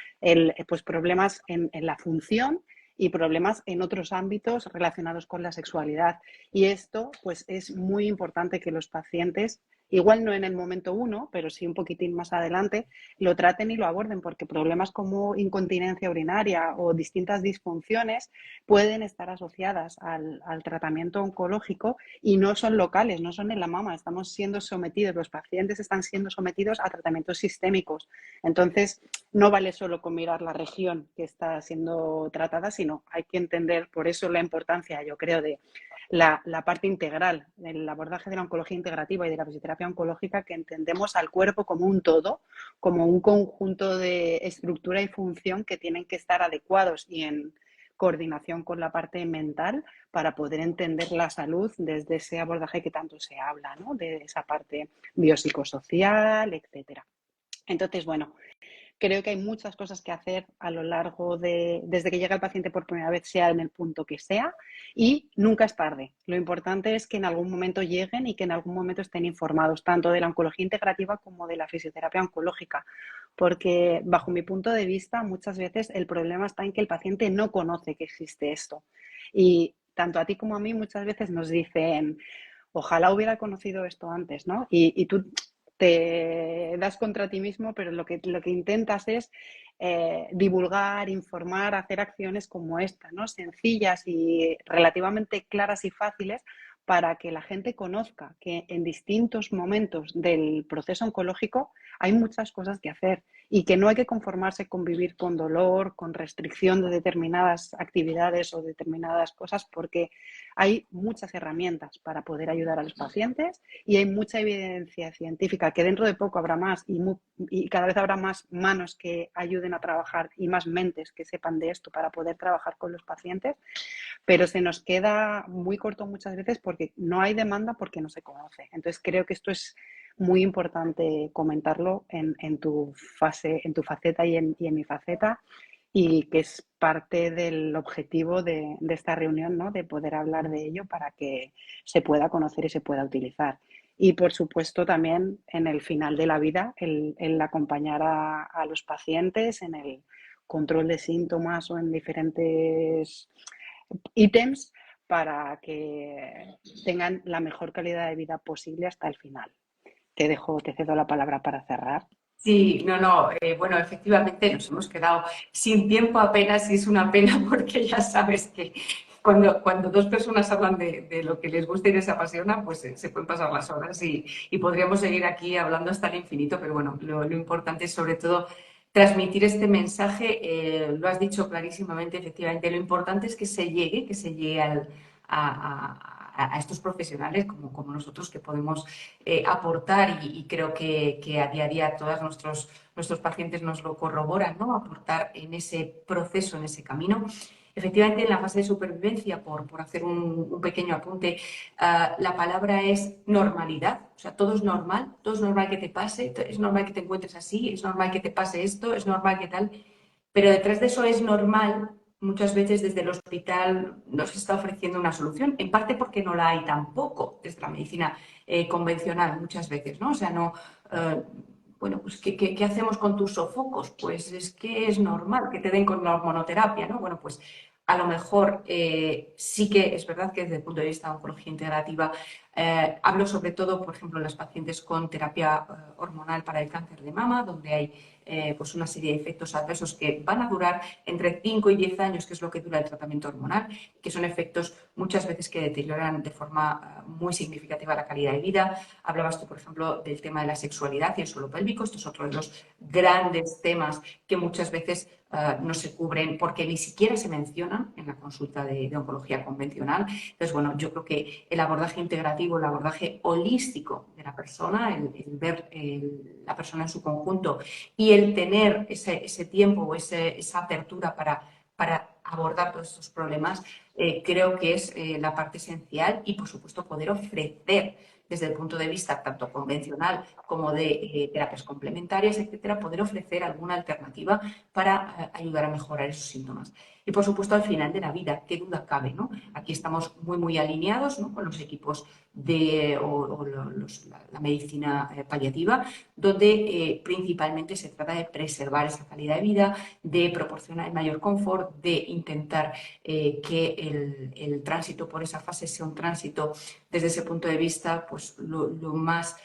Speaker 3: Pues problemas en la función y problemas en otros ámbitos relacionados con la sexualidad. Y esto, pues, es muy importante que los pacientes, igual no en el momento uno, pero sí un poquitín más adelante, lo traten y lo aborden, porque problemas como incontinencia urinaria o distintas disfunciones pueden estar asociadas al tratamiento oncológico y no son locales, no son en la mama. Estamos siendo sometidos, los pacientes están siendo sometidos a tratamientos sistémicos. Entonces, no vale solo con mirar la región que está siendo tratada, sino hay que entender, por eso la importancia, yo creo, de la parte integral, del abordaje de la oncología integrativa y de la fisioterapia oncológica, que entendemos al cuerpo como un todo, como un conjunto de estructura y función que tienen que estar adecuados y en coordinación con la parte mental para poder entender la salud desde ese abordaje que tanto se habla, ¿no? De esa parte biopsicosocial, etcétera. Entonces, bueno, creo que hay muchas cosas que hacer a lo largo desde que llega el paciente por primera vez, sea en el punto que sea, y nunca es tarde. Lo importante es que en algún momento lleguen y que en algún momento estén informados, tanto de la oncología integrativa como de la fisioterapia oncológica, porque bajo mi punto de vista, muchas veces el problema está en que el paciente no conoce que existe esto. Y tanto a ti como a mí muchas veces nos dicen, ojalá hubiera conocido esto antes, ¿no? Y tú te das contra ti mismo, pero lo que intentas es divulgar, informar, hacer acciones como esta, ¿no? Sencillas y relativamente claras y fáciles para que la gente conozca que en distintos momentos del proceso oncológico hay muchas cosas que hacer y que no hay que conformarse con vivir con dolor, con restricción de determinadas actividades o determinadas cosas, porque hay muchas herramientas para poder ayudar a los pacientes y hay mucha evidencia científica, que dentro de poco habrá más y cada vez habrá más manos que ayuden a trabajar y más mentes que sepan de esto para poder trabajar con los pacientes, pero se nos queda muy corto muchas veces porque no hay demanda, porque no se conoce. Entonces creo que esto es muy importante comentarlo en tu faceta y en mi faceta, y que es parte del objetivo de esta reunión, ¿no? De poder hablar de ello para que se pueda conocer y se pueda utilizar. Y por supuesto también en el final de la vida, el acompañar a los pacientes en el control de síntomas o en diferentes ítems para que tengan la mejor calidad de vida posible hasta el final. Te cedo la palabra para cerrar.
Speaker 2: Sí, bueno, efectivamente nos hemos quedado sin tiempo apenas y es una pena porque ya sabes que cuando dos personas hablan de lo que les gusta y les apasiona, pues se pueden pasar las horas y podríamos seguir aquí hablando hasta el infinito, pero bueno, lo importante es sobre todo transmitir este mensaje, lo has dicho clarísimamente, efectivamente, lo importante es que se llegue a estos profesionales como nosotros que podemos aportar y creo que a día todos nuestros pacientes nos lo corroboran, ¿no? Aportar en ese proceso, en ese camino. Efectivamente, en la fase de supervivencia, por hacer un pequeño apunte, la palabra es normalidad, o sea, todo es normal que te pase, es normal que te encuentres así, es normal que te pase esto, es normal que tal, pero detrás de eso es normal, muchas veces desde el hospital nos está ofreciendo una solución, en parte porque no la hay tampoco desde la medicina convencional muchas veces, ¿no? O sea, no... bueno, pues ¿qué hacemos con tus sofocos? Pues es que es normal que te den con la hormonoterapia, ¿no? Bueno, pues a lo mejor sí que es verdad que desde el punto de vista de oncología integrativa hablo sobre todo, por ejemplo, en las pacientes con terapia hormonal para el cáncer de mama, donde hay pues una serie de efectos adversos que van a durar entre 5 y 10 años, que es lo que dura el tratamiento hormonal, que son efectos muchas veces que deterioran de forma muy significativa la calidad de vida. Hablabas tú, por ejemplo, del tema de la sexualidad y el suelo pélvico. Esto es otro de los grandes temas que muchas veces no se cubren porque ni siquiera se mencionan en la consulta de oncología convencional. Entonces, bueno, yo creo que el abordaje integrativo, el abordaje holístico de la persona, el ver la persona en su conjunto y el tener ese tiempo o esa apertura para abordar todos estos problemas, creo que es la parte esencial y, por supuesto, poder ofrecer desde el punto de vista tanto convencional como de terapias complementarias, etcétera, poder ofrecer alguna alternativa para ayudar a mejorar esos síntomas. Y, por supuesto, al final de la vida, qué duda cabe, ¿no? Aquí estamos muy alineados, ¿no? Con los equipos la medicina paliativa, donde principalmente se trata de preservar esa calidad de vida, de proporcionar el mayor confort, de intentar que el tránsito por esa fase sea un tránsito desde ese punto de vista pues lo más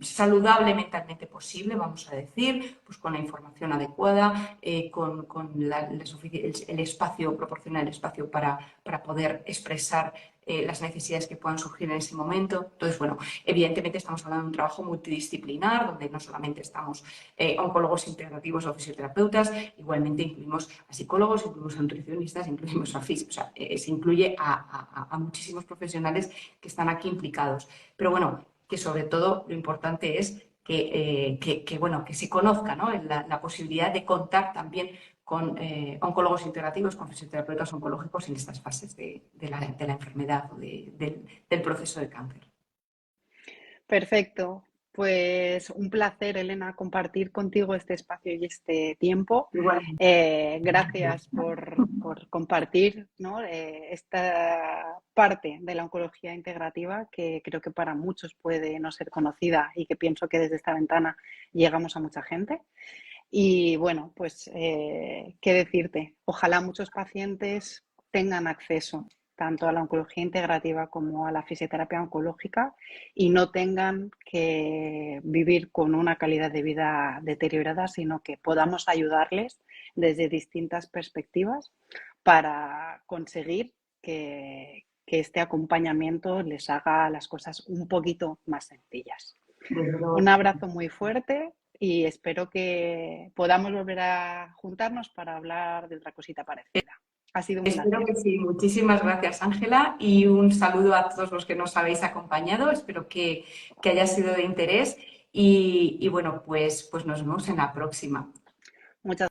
Speaker 2: saludable mentalmente posible, vamos a decir, pues con la información adecuada, con el espacio, proporcionar el espacio para poder expresar las necesidades que puedan surgir en ese momento. Entonces, bueno, evidentemente estamos hablando de un trabajo multidisciplinar, donde no solamente estamos oncólogos integrativos o fisioterapeutas, igualmente incluimos a psicólogos, incluimos a nutricionistas, incluimos a físicos, o sea, se incluye a muchísimos profesionales que están aquí implicados. Pero bueno, que sobre todo lo importante es bueno, que se conozca, ¿no? La posibilidad de contar también con oncólogos integrativos, con fisioterapeutas oncológicos en estas fases de la enfermedad o del proceso de cáncer.
Speaker 3: Perfecto. Pues un placer, Elena, compartir contigo este espacio y este tiempo. Gracias por compartir, ¿no? Esta parte de la oncología integrativa que creo que para muchos puede no ser conocida y que pienso que desde esta ventana llegamos a mucha gente. Y bueno, pues, ¿qué decirte? Ojalá muchos pacientes tengan acceso tanto a la oncología integrativa como a la fisioterapia oncológica y no tengan que vivir con una calidad de vida deteriorada, sino que podamos ayudarles desde distintas perspectivas para conseguir que este acompañamiento les haga las cosas un poquito más sencillas. Un abrazo muy fuerte y espero que podamos volver a juntarnos para hablar de otra cosita parecida. Ha sido un placer.
Speaker 2: Espero que sí. Muchísimas gracias, Ángela, y un saludo a todos los que nos habéis acompañado. Espero que haya sido de interés y bueno, pues nos vemos en la próxima.
Speaker 3: Muchas